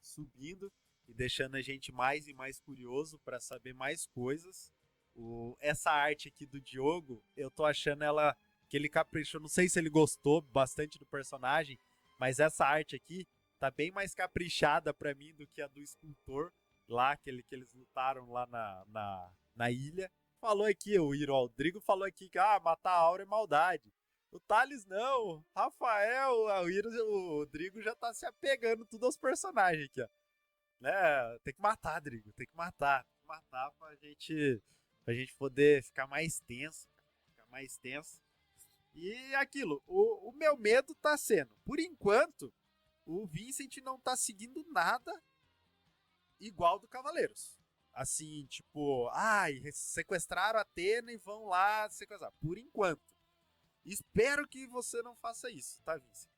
subindo e deixando a gente mais e mais curioso para saber mais coisas. Essa arte aqui do Diogo, eu tô achando ela que ele caprichou. Não sei se ele gostou bastante do personagem, mas essa arte aqui tá bem mais caprichada para mim do que a do escultor lá, que eles lutaram lá na ilha. Falou aqui, o Iro Rodrigo falou aqui que matar a Aura é maldade. O Thales não, Rafael, o Rodrigo já tá se apegando tudo aos personagens aqui, ó. Né? Tem que matar, Drigo. Tem que matar. Tem que matar pra gente poder ficar mais tenso. Ficar mais tenso. E aquilo, o meu medo tá sendo, por enquanto, o Vincent não tá seguindo nada igual do Cavaleiros. Assim, tipo, sequestraram a Atena e vão lá sequestrar. Por enquanto. Espero que você não faça isso, tá, Vincent?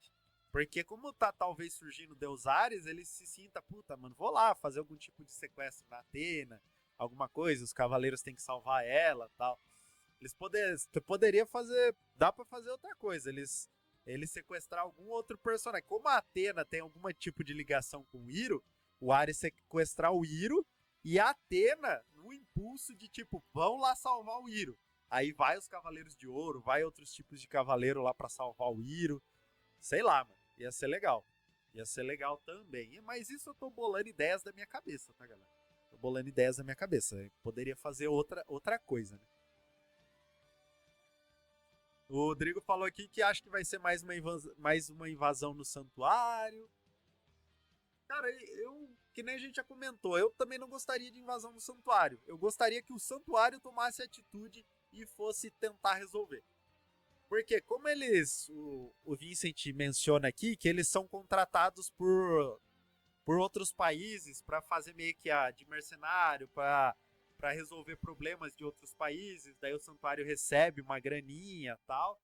Porque como tá talvez surgindo Deus Ares, ele se sinta, puta, mano, vou lá fazer algum tipo de sequestro na Atena, alguma coisa, os cavaleiros têm que salvar ela, tal. Poderia fazer, dá para fazer outra coisa, eles sequestrar algum outro personagem. Como a Atena tem algum tipo de ligação com o Iro, o Ares sequestrar o Iro e a Atena no impulso de tipo, vão lá salvar o Iro. Aí vai os Cavaleiros de Ouro, vai outros tipos de cavaleiro lá para salvar o Iro. Sei lá, mano. Ia ser legal. Ia ser legal também. Mas isso eu tô bolando ideias da minha cabeça, tá, galera? Tô bolando ideias da minha cabeça. Eu poderia fazer outra coisa, né? O Rodrigo falou aqui que acha que vai ser mais uma invasão no santuário. Cara, que nem a gente já comentou, eu também não gostaria de invasão no santuário. Eu gostaria que o santuário tomasse atitude e fosse tentar resolver. Porque como o Vincent menciona aqui, que eles são contratados por outros países para fazer meio que de mercenário, para resolver problemas de outros países, daí o santuário recebe uma graninha e tal.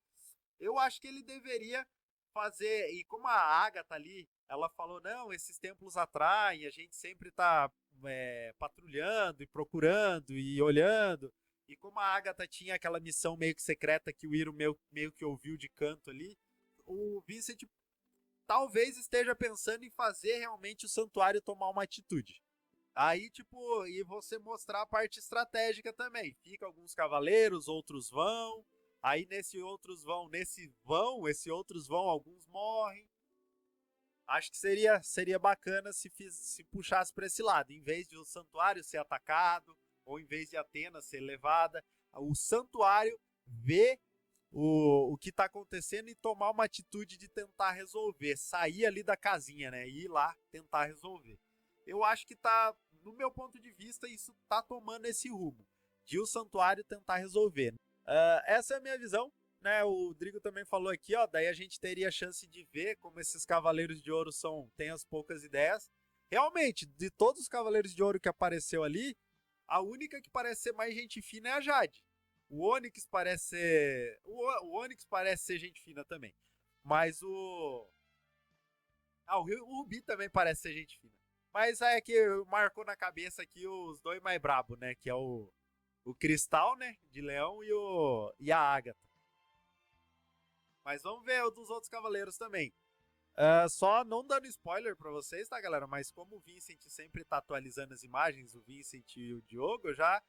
Eu acho que ele deveria fazer, e como a Agatha ali, ela falou, não, esses templos atraem, a gente sempre tá patrulhando e procurando e olhando. E como a Agatha tinha aquela missão meio que secreta que o Iro meio que ouviu de canto ali, o Vincent talvez esteja pensando em fazer realmente o santuário tomar uma atitude. Aí, tipo, e você mostrar a parte estratégica também. Fica alguns cavaleiros, outros vão. Aí nesse outros vão, alguns morrem. Acho que seria bacana se puxasse para esse lado. Em vez de o santuário ser atacado, ou em vez de Atena ser levada, o santuário vê o que está acontecendo e tomar uma atitude de tentar resolver. Sair ali da casinha, né? E ir lá tentar resolver. Eu acho que tá, no meu ponto de vista, isso tá tomando esse rumo. De o santuário tentar resolver. Essa é a minha visão. Né, o Drigo também falou aqui, ó, daí a gente teria a chance de ver como esses Cavaleiros de Ouro têm as poucas ideias. Realmente, de todos os Cavaleiros de Ouro que apareceu ali, a única que parece ser mais gente fina é a Jade. O Onyx parece ser. O Onyx parece ser gente fina também. Mas Ah, o Rubi também parece ser gente fina. Mas é que marcou na cabeça aqui os dois mais brabos, né? Que é o Cristal, né? De Leão e a Ágata. Mas vamos ver o dos outros cavaleiros também. Só não dando spoiler pra vocês, tá, galera? Mas como o Vincent sempre tá atualizando as imagens, o Vincent e o Diogo, eu já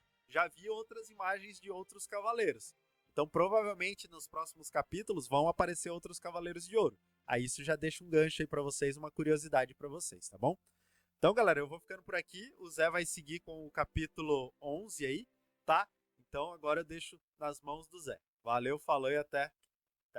vi outras imagens de outros cavaleiros. Então, provavelmente, nos próximos capítulos vão aparecer outros cavaleiros de ouro. Aí isso já deixa um gancho aí pra vocês, uma curiosidade pra vocês, tá bom? Então, galera, eu vou ficando por aqui. O Zé vai seguir com o capítulo 11 aí, tá? Então, agora eu deixo nas mãos do Zé. Valeu, falou e até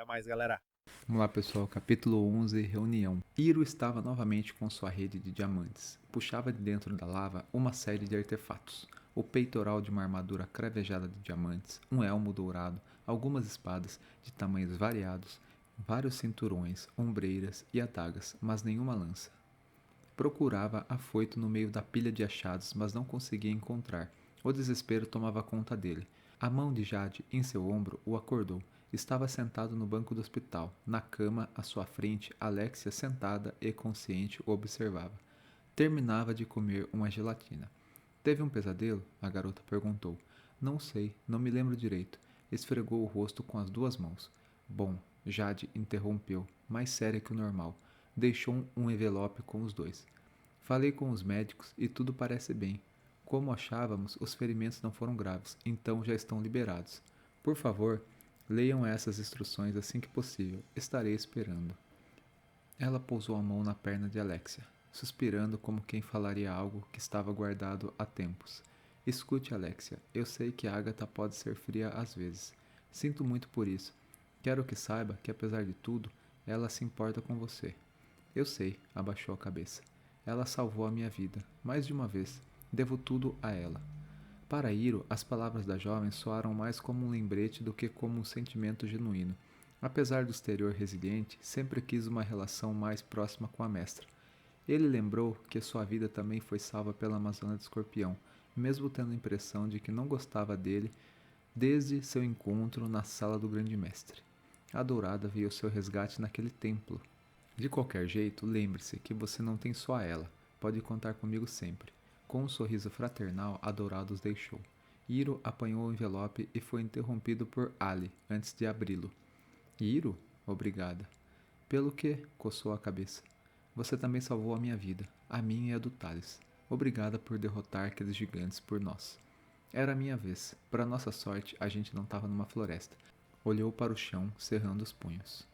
mais, galera. Vamos lá, pessoal. Capítulo 11, Reunião. Hiro estava novamente com sua rede de diamantes. Puxava de dentro da lava uma série de artefatos. O peitoral de uma armadura cravejada de diamantes, um elmo dourado, algumas espadas de tamanhos variados, vários cinturões, ombreiras e adagas, mas nenhuma lança. Procurava afoito no meio da pilha de achados, mas não conseguia encontrar. O desespero tomava conta dele. A mão de Jade em seu ombro o acordou. Estava sentado no banco do hospital. Na cama, à sua frente, Alexia, sentada e consciente, o observava. Terminava de comer uma gelatina. Teve um pesadelo? A garota perguntou. Não sei, não me lembro direito. Esfregou o rosto com as duas mãos. Bom, Jade interrompeu, mais séria que o normal. Deixou um envelope com os dois. Falei com os médicos e tudo parece bem. Como achávamos, os ferimentos não foram graves, então já estão liberados. Por favor, leiam essas instruções assim que possível. Estarei esperando. Ela pousou a mão na perna de Alexia, suspirando como quem falaria algo que estava guardado há tempos. Escute, Alexia, eu sei que Agatha pode ser fria às vezes. Sinto muito por isso. Quero que saiba que, apesar de tudo, ela se importa com você. Eu sei, abaixou a cabeça. Ela salvou a minha vida, mais de uma vez. Devo tudo a ela. Para Hiro, as palavras da jovem soaram mais como um lembrete do que como um sentimento genuíno. Apesar do exterior resiliente, sempre quis uma relação mais próxima com a mestra. Ele lembrou que sua vida também foi salva pela Amazona de Escorpião, mesmo tendo a impressão de que não gostava dele desde seu encontro na sala do Grande Mestre. A Dourada viu seu resgate naquele templo. De qualquer jeito, lembre-se que você não tem só ela. Pode contar comigo sempre. Com um sorriso fraternal, a Dourada os deixou. Hiro apanhou o envelope e foi interrompido por Ali antes de abri-lo. Hiro? Obrigada. Pelo que? Coçou a cabeça. Você também salvou a minha vida, a minha e a do Thales. Obrigada por derrotar aqueles gigantes por nós. Era a minha vez. Para nossa sorte, a gente não estava numa floresta. Olhou para o chão, cerrando os punhos.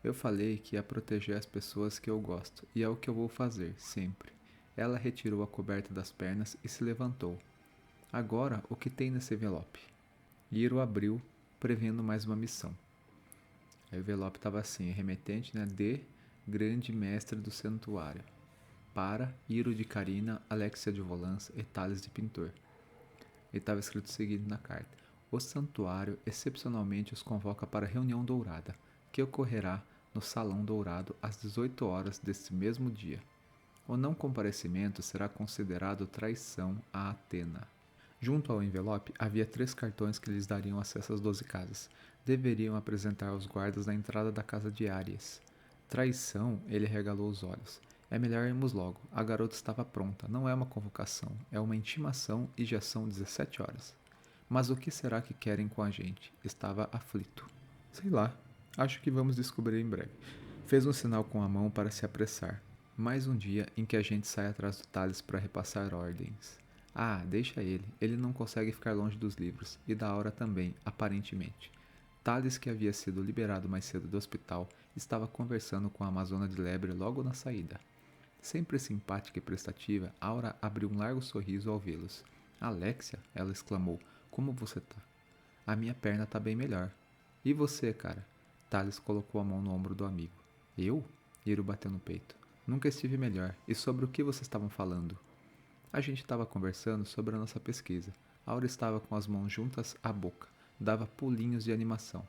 Eu falei que ia proteger as pessoas que eu gosto, e é o que eu vou fazer, sempre. Ela retirou a coberta das pernas e se levantou. Agora, o que tem nesse envelope? Hiro abriu, prevendo mais uma missão. O envelope estava assim, remetente, né, de Grande Mestre do Santuário. Para Hiro de Carina, Alexia de Volança e Thales de Pintor. E estava escrito o seguinte na carta. O santuário excepcionalmente os convoca para a reunião dourada, que ocorrerá no Salão Dourado às 18 horas deste mesmo dia. O não comparecimento será considerado traição a Atena. Junto ao envelope havia 3 cartões que lhes dariam acesso às 12 casas. Deveriam apresentar aos guardas na entrada da casa de Áries. Traição, ele regalou os olhos. É melhor irmos logo. A garota estava pronta. Não é uma convocação, é uma intimação e já são 17 horas. Mas o que será que querem com a gente? Estava aflito. Sei lá. Acho que vamos descobrir em breve. Fez um sinal com a mão para se apressar. Mais um dia em que a gente sai atrás do Thales para repassar ordens. Ah, deixa ele. Ele não consegue ficar longe dos livros. E da hora também, aparentemente. Thales, que havia sido liberado mais cedo do hospital, estava conversando com a Amazona de Lebre logo na saída. Sempre simpática e prestativa, Aura abriu um largo sorriso ao vê-los. Alexia, ela exclamou, como você tá? A minha perna tá bem melhor. E você, cara? Thales colocou a mão no ombro do amigo. Eu? Hiro bateu no peito. Nunca estive melhor. E sobre o que vocês estavam falando? A gente estava conversando sobre a nossa pesquisa. Aura estava com as mãos juntas à boca. Dava pulinhos de animação.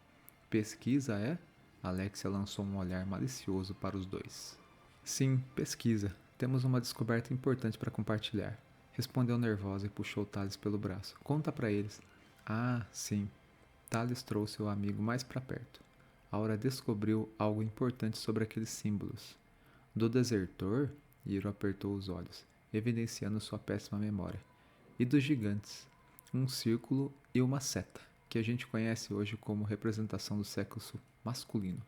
Pesquisa, é? Alexia lançou um olhar malicioso para os dois. Sim, pesquisa. Temos uma descoberta importante para compartilhar. Respondeu nervosa e puxou Thales pelo braço. Conta para eles. Ah, sim. Thales trouxe o amigo mais para perto. Aura descobriu algo importante sobre aqueles símbolos. Do desertor, Hiro apertou os olhos, evidenciando sua péssima memória. E dos gigantes, um círculo e uma seta, que a gente conhece hoje como representação do sexo masculino.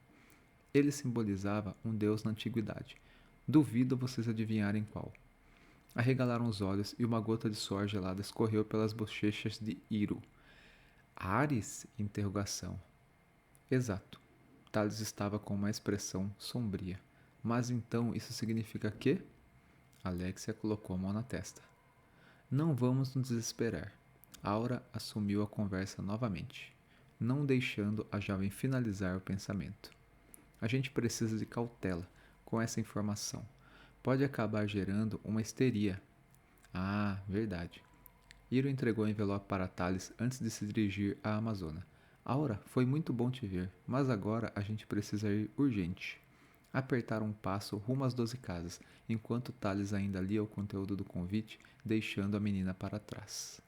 Ele simbolizava um deus na antiguidade. Duvido vocês adivinharem qual. Arregalaram os olhos e uma gota de suor gelada escorreu pelas bochechas de Hiro. Ares? Interrogação. Exato. Thales estava com uma expressão sombria. Mas então isso significa que? Alexia colocou a mão na testa. Não vamos nos desesperar. Aura assumiu a conversa novamente, não deixando a jovem finalizar o pensamento. A gente precisa de cautela com essa informação. Pode acabar gerando uma histeria. Ah, verdade. Hiro entregou o envelope para Thales antes de se dirigir à Amazona. Aura, foi muito bom te ver, mas agora a gente precisa ir urgente. Apertaram um passo rumo às 12 casas, enquanto Thales ainda lia o conteúdo do convite, deixando a menina para trás.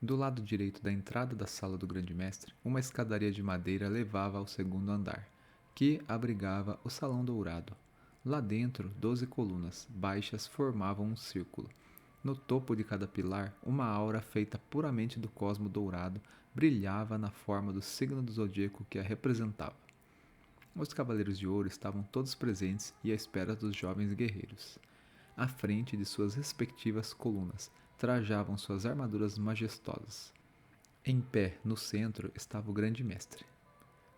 Do lado direito da entrada da sala do grande mestre, uma escadaria de madeira levava ao segundo andar, que abrigava o salão dourado. Lá dentro, 12 colunas baixas formavam um círculo. No topo de cada pilar, uma aura feita puramente do cosmo dourado brilhava na forma do signo do zodíaco que a representava. Os cavaleiros de ouro estavam todos presentes e à espera dos jovens guerreiros. À frente de suas respectivas colunas, trajavam suas armaduras majestosas. Em pé, no centro, estava o grande mestre.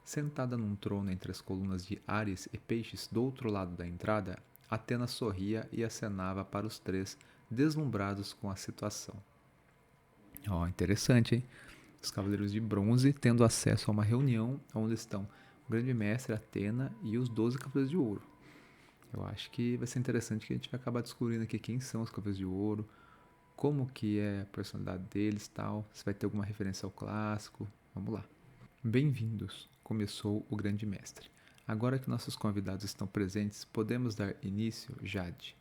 Sentada num trono entre as colunas de Áries e Peixes do outro lado da entrada, Atena sorria e acenava para os três, deslumbrados com a situação. Interessante, hein? Os Cavaleiros de Bronze tendo acesso a uma reunião onde estão o Grande Mestre, Atena e os 12 Cavaleiros de Ouro. Eu acho que vai ser interessante que a gente vai acabar descobrindo aqui quem são os Cavaleiros de Ouro, como que é a personalidade deles e tal, se vai ter alguma referência ao clássico. Vamos lá. Bem-vindos, começou o Grande Mestre. Agora que nossos convidados estão presentes, podemos dar início, Jade?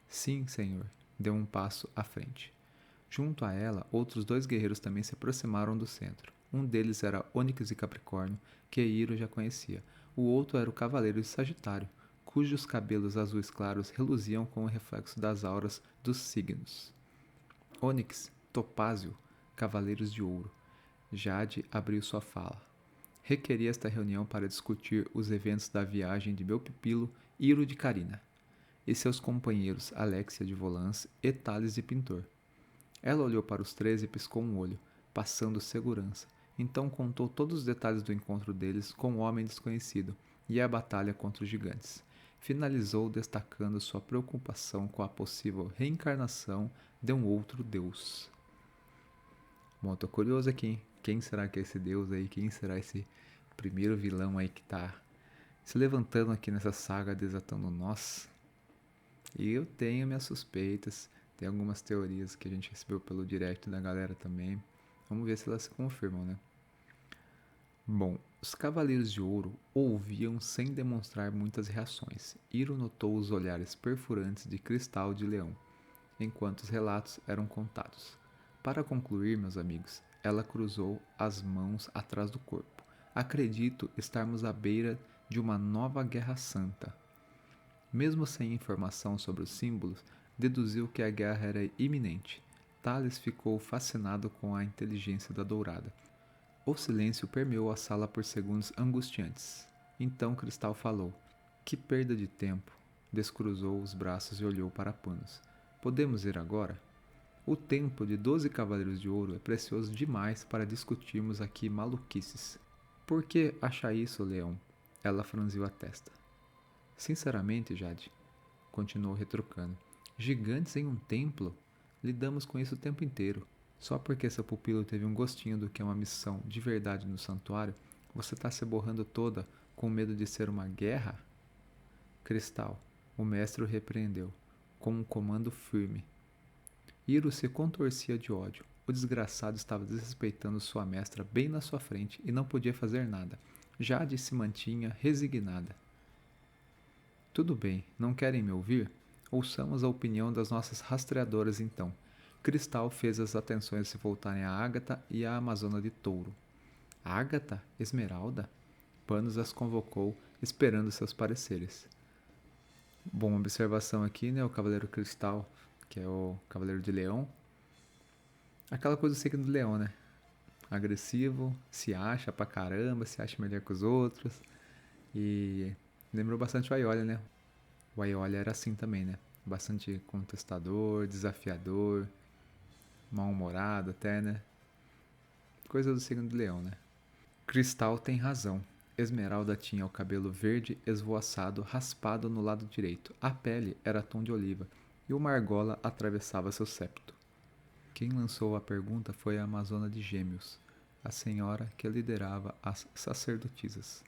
Sim, senhor. Deu um passo à frente. Junto a ela, outros 2 guerreiros também se aproximaram do centro. Um deles era Ônix e Capricórnio, que Hiro já conhecia. O outro era o Cavaleiro de Sagitário, cujos cabelos azuis claros reluziam com o reflexo das auras dos signos. Ônix, Topázio, Cavaleiros de Ouro. Jade abriu sua fala. Requeri esta reunião para discutir os eventos da viagem de meu pupilo, Hiro de Carina, e seus companheiros Alexia de Volans e Thales de Pintor. Ela olhou para os 3 e piscou um olho, passando segurança. Então contou todos os detalhes do encontro deles com o homem desconhecido e a batalha contra os gigantes. Finalizou destacando sua preocupação com a possível reencarnação de um outro deus. Bom, tô curioso aqui, hein? Quem será que é esse deus aí? Quem será esse primeiro vilão aí que tá se levantando aqui nessa saga, desatando nós? E eu tenho minhas suspeitas, tem algumas teorias que a gente recebeu pelo direct da galera também. Vamos ver se elas se confirmam, né? Bom, os Cavaleiros de Ouro ouviam sem demonstrar muitas reações. Hiro notou os olhares perfurantes de Cristal de Leão, enquanto os relatos eram contados. Para concluir, meus amigos, ela cruzou as mãos atrás do corpo. Acredito estarmos à beira de uma nova guerra santa. Mesmo sem informação sobre os símbolos, deduziu que a guerra era iminente. Thales ficou fascinado com a inteligência da dourada. O silêncio permeou a sala por segundos angustiantes. Então Cristal falou. Que perda de tempo! Descruzou os braços e olhou para Panos. Podemos ir agora? O tempo de 12 Cavaleiros de Ouro é precioso demais para discutirmos aqui maluquices. Por que acha isso, Leão? Ela franziu a testa. Sinceramente, Jade, continuou retrucando, gigantes em um templo? Lidamos com isso o tempo inteiro. Só porque seu pupilo teve um gostinho do que é uma missão de verdade no santuário, você está se borrando toda com medo de ser uma guerra? Cristal, o mestre o repreendeu, com um comando firme. Hiro se contorcia de ódio. O desgraçado estava desrespeitando sua mestra bem na sua frente e não podia fazer nada. Jade se mantinha resignada. Tudo bem, não querem me ouvir? Ouçamos a opinião das nossas rastreadoras então. Cristal fez as atenções se voltarem a Ágata e a Amazona de Touro. Ágata? Esmeralda? Panos as convocou, esperando seus pareceres. Bom, observação aqui, né? O Cavaleiro Cristal, que é o Cavaleiro de Leão. Aquela coisa do signo do leão, né? Agressivo, se acha pra caramba, se acha melhor que os outros. E lembrou bastante o Aiolha, né? O Aiolha era assim também, né? Bastante contestador, desafiador, mal-humorado até, né? Coisa do signo do leão, né? Cristal tem razão. Esmeralda tinha o cabelo verde esvoaçado, raspado no lado direito. A pele era tom de oliva e uma argola atravessava seu septo. Quem lançou a pergunta foi a Amazona de Gêmeos, a senhora que liderava as sacerdotisas.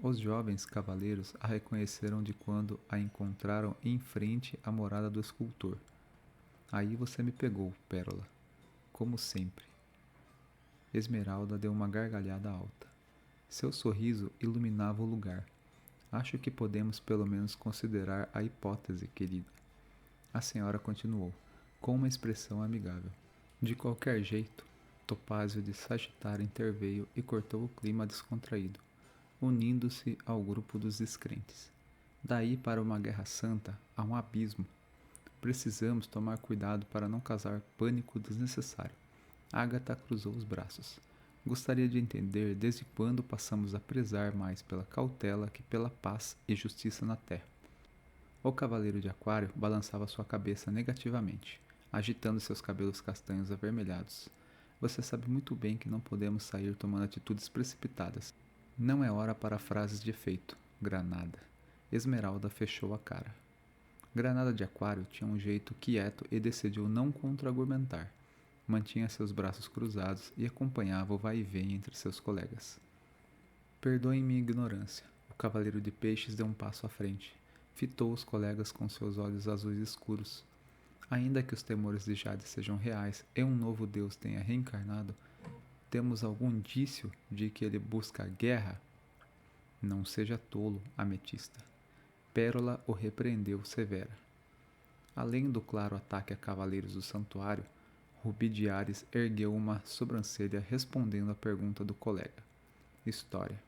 Os jovens cavaleiros a reconheceram de quando a encontraram em frente à morada do escultor. Aí você me pegou, Pérola. Como sempre. Esmeralda deu uma gargalhada alta. Seu sorriso iluminava o lugar. Acho que podemos pelo menos considerar a hipótese, querida. A senhora continuou, com uma expressão amigável. De qualquer jeito, Topázio de Sagitário interveio e cortou o clima descontraído, unindo-se ao grupo dos descrentes. Daí para uma guerra santa há um abismo. Precisamos tomar cuidado para não causar pânico desnecessário. Agatha cruzou os braços. Gostaria de entender desde quando passamos a prezar mais pela cautela que pela paz e justiça na terra. O cavaleiro de Aquário balançava sua cabeça negativamente, agitando seus cabelos castanhos avermelhados. Você sabe muito bem que não podemos sair tomando atitudes precipitadas. Não é hora para frases de efeito, Granada. Esmeralda fechou a cara. Granada de Aquário tinha um jeito quieto e decidiu não contra-argumentar. Mantinha seus braços cruzados e acompanhava o vai e vem entre seus colegas. Perdoem minha ignorância. O cavaleiro de peixes deu um passo à frente. Fitou os colegas com seus olhos azuis escuros. Ainda que os temores de Jade sejam reais e um novo deus tenha reencarnado, temos algum indício de que ele busca a guerra? Não seja tolo, Ametista. Pérola o repreendeu severa. Além do claro ataque a cavaleiros do santuário, Rubi de Ares ergueu uma sobrancelha respondendo à pergunta do colega. História.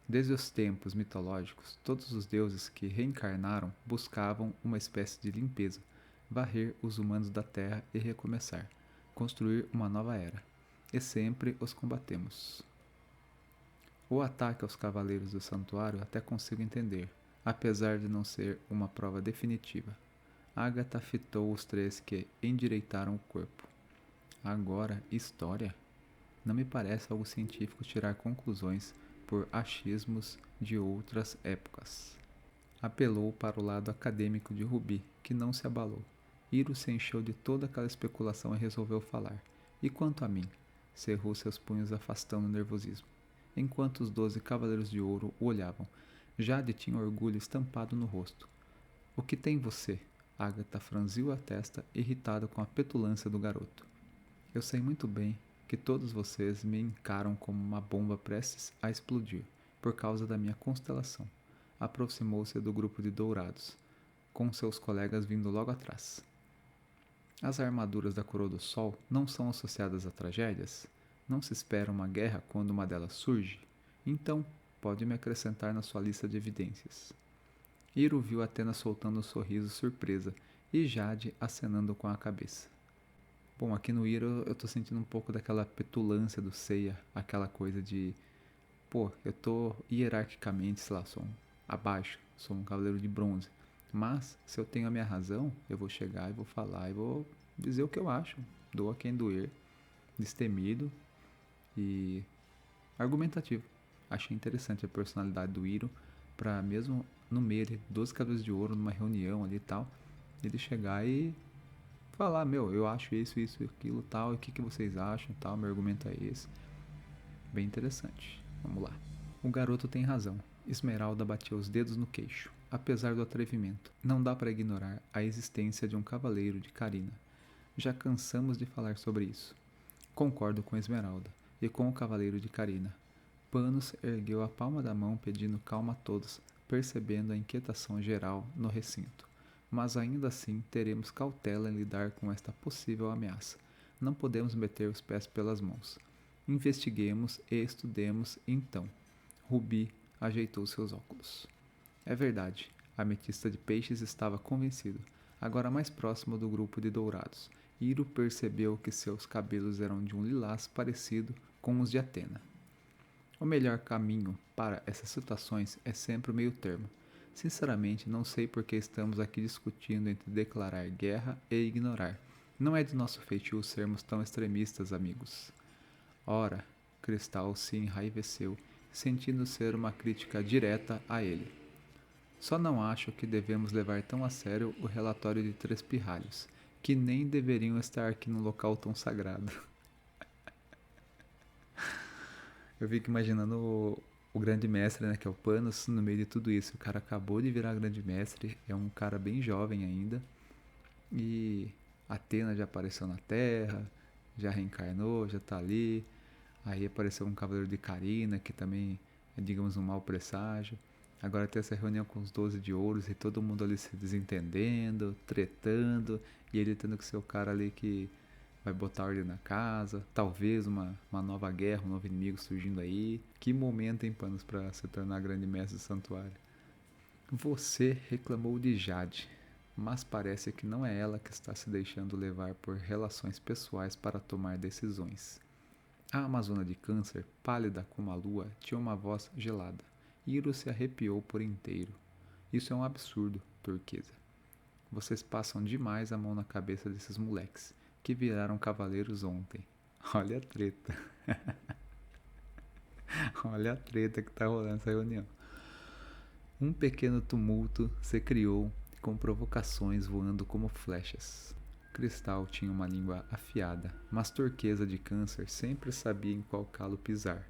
Desde os tempos mitológicos, todos os deuses que reencarnaram buscavam uma espécie de limpeza, varrer os humanos da terra e recomeçar, construir uma nova era. E sempre os combatemos. O ataque aos cavaleiros do santuário até consigo entender, apesar de não ser uma prova definitiva. Agatha fitou os três que endireitaram o corpo. Agora, história? Não me parece algo científico tirar conclusões por achismos de outras épocas. Apelou para o lado acadêmico de Rubi, que não se abalou. Iro se encheu de toda aquela especulação e resolveu falar. E quanto a mim? Cerrou seus punhos afastando o nervosismo. Enquanto os 12 cavaleiros de ouro o olhavam, Jade tinha orgulho estampado no rosto. O que tem você? Agatha franziu a testa, irritada com a petulância do garoto. Eu sei muito bem que todos vocês me encaram como uma bomba prestes a explodir, por causa da minha constelação. Aproximou-se do grupo de dourados, com seus colegas vindo logo atrás. As armaduras da coroa do sol não são associadas a tragédias? Não se espera uma guerra quando uma delas surge? Então, pode me acrescentar na sua lista de evidências. Iro viu Atena soltando um sorriso surpresa e Jade acenando com a cabeça. Bom, aqui no Iro eu tô sentindo um pouco daquela petulância do Seiya, aquela coisa de, pô, eu tô hierarquicamente, sei lá, sou abaixo, sou um cavaleiro de bronze. Mas, se eu tenho a minha razão, eu vou chegar e vou falar e vou dizer o que eu acho. Doa quem doer, destemido e argumentativo. Achei interessante a personalidade do Iro, pra mesmo no meio de 12 cavaleiros de ouro, numa reunião ali e tal, ele chegar e falar, meu, eu acho isso, isso, aquilo, tal, e o que vocês acham, tal, meu argumento é esse. Bem interessante. Vamos lá. O garoto tem razão. Esmeralda bateu os dedos no queixo. Apesar do atrevimento, não dá para ignorar a existência de um cavaleiro de Carina. Já cansamos de falar sobre isso. Concordo com Esmeralda e com o cavaleiro de Carina. Panos ergueu a palma da mão pedindo calma a todos, percebendo a inquietação geral no recinto. Mas ainda assim teremos cautela em lidar com esta possível ameaça. Não podemos meter os pés pelas mãos. Investiguemos e estudemos então. Rubi ajeitou seus óculos. É verdade, A ametista de peixes estava convencido, agora mais próximo do grupo de dourados. Iro percebeu que seus cabelos eram de um lilás parecido com os de Atena. O melhor caminho para essas situações é sempre o meio termo. Sinceramente, não sei por que estamos aqui discutindo entre declarar guerra e ignorar. Não é de nosso feitio sermos tão extremistas, amigos. Ora, Cristal se enraiveceu, sentindo ser uma crítica direta a ele. Só não acho que devemos levar tão a sério o relatório de 3 pirralhos, que nem deveriam estar aqui num local tão sagrado. Eu fico imaginando o grande mestre, né, que é o Panos, no meio de tudo isso. O cara acabou de virar grande mestre, é um cara bem jovem ainda, e Atena já apareceu na Terra, já reencarnou, já tá ali. Aí apareceu um cavaleiro de Carina, que também é, digamos, um mau presságio. Agora tem essa reunião com os 12 de ouros e todo mundo ali se desentendendo, tretando, e ele tendo que ser o cara ali que vai botar ordem na casa, talvez uma nova guerra, um novo inimigo surgindo aí. Que momento, hein, Panos, pra se tornar grande mestre do santuário. Você reclamou de Jade, mas parece que não é ela que está se deixando levar por relações pessoais para tomar decisões. A amazona de câncer, pálida como a lua, tinha uma voz gelada. Iro se arrepiou por inteiro. Isso é um absurdo, turquesa. Vocês passam demais a mão na cabeça desses moleques, que viraram cavaleiros ontem. Olha a treta. Olha a treta que tá rolando nessa reunião. Um pequeno tumulto se criou, com provocações voando como flechas. Cristal tinha uma língua afiada, mas Turquesa de Câncer sempre sabia em qual calo pisar.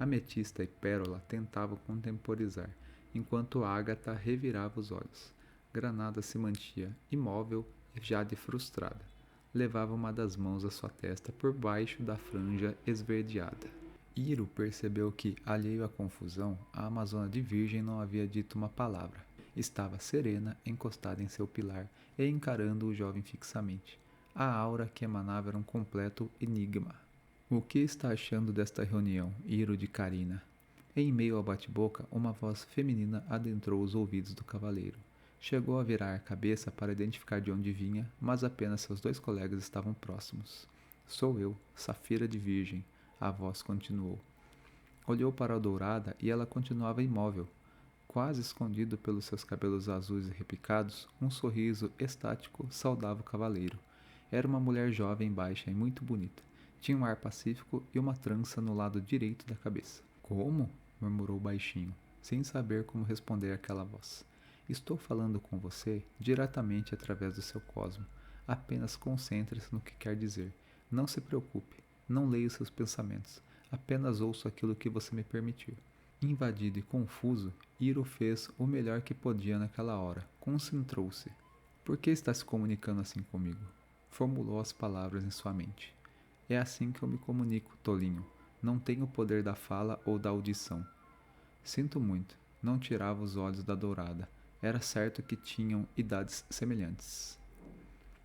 Ametista e Pérola tentavam contemporizar, enquanto Ágata revirava os olhos. Granada se mantinha imóvel e Jade frustrada. Levava uma das mãos à sua testa por baixo da franja esverdeada. Iro percebeu que, alheio à confusão, a amazona de Virgem não havia dito uma palavra. Estava serena, encostada em seu pilar e encarando o jovem fixamente. A aura que emanava era um completo enigma. O que está achando desta reunião, Iro de Carina? Em meio ao bate-boca, uma voz feminina adentrou os ouvidos do cavaleiro. Chegou a virar a cabeça para identificar de onde vinha, mas apenas seus 2 colegas estavam próximos. Sou eu, Safira de Virgem, a voz continuou. Olhou para a dourada e ela continuava imóvel. Quase escondido pelos seus cabelos azuis e repicados, um sorriso estático saudava o cavaleiro. Era uma mulher jovem, baixa e muito bonita. Tinha um ar pacífico e uma trança no lado direito da cabeça. Como? Murmurou baixinho, sem saber como responder àquela voz. Estou falando com você diretamente através do seu cosmo. Apenas concentre-se no que quer dizer. Não se preocupe. Não leio seus pensamentos. Apenas ouço aquilo que você me permitir. Invadido e confuso, Iro fez o melhor que podia naquela hora. Concentrou-se. Por que está se comunicando assim comigo? Formulou as palavras em sua mente. É assim que eu me comunico, tolinho. Não tenho o poder da fala ou da audição. Sinto muito. Não tirava os olhos da dourada. Era certo que tinham idades semelhantes.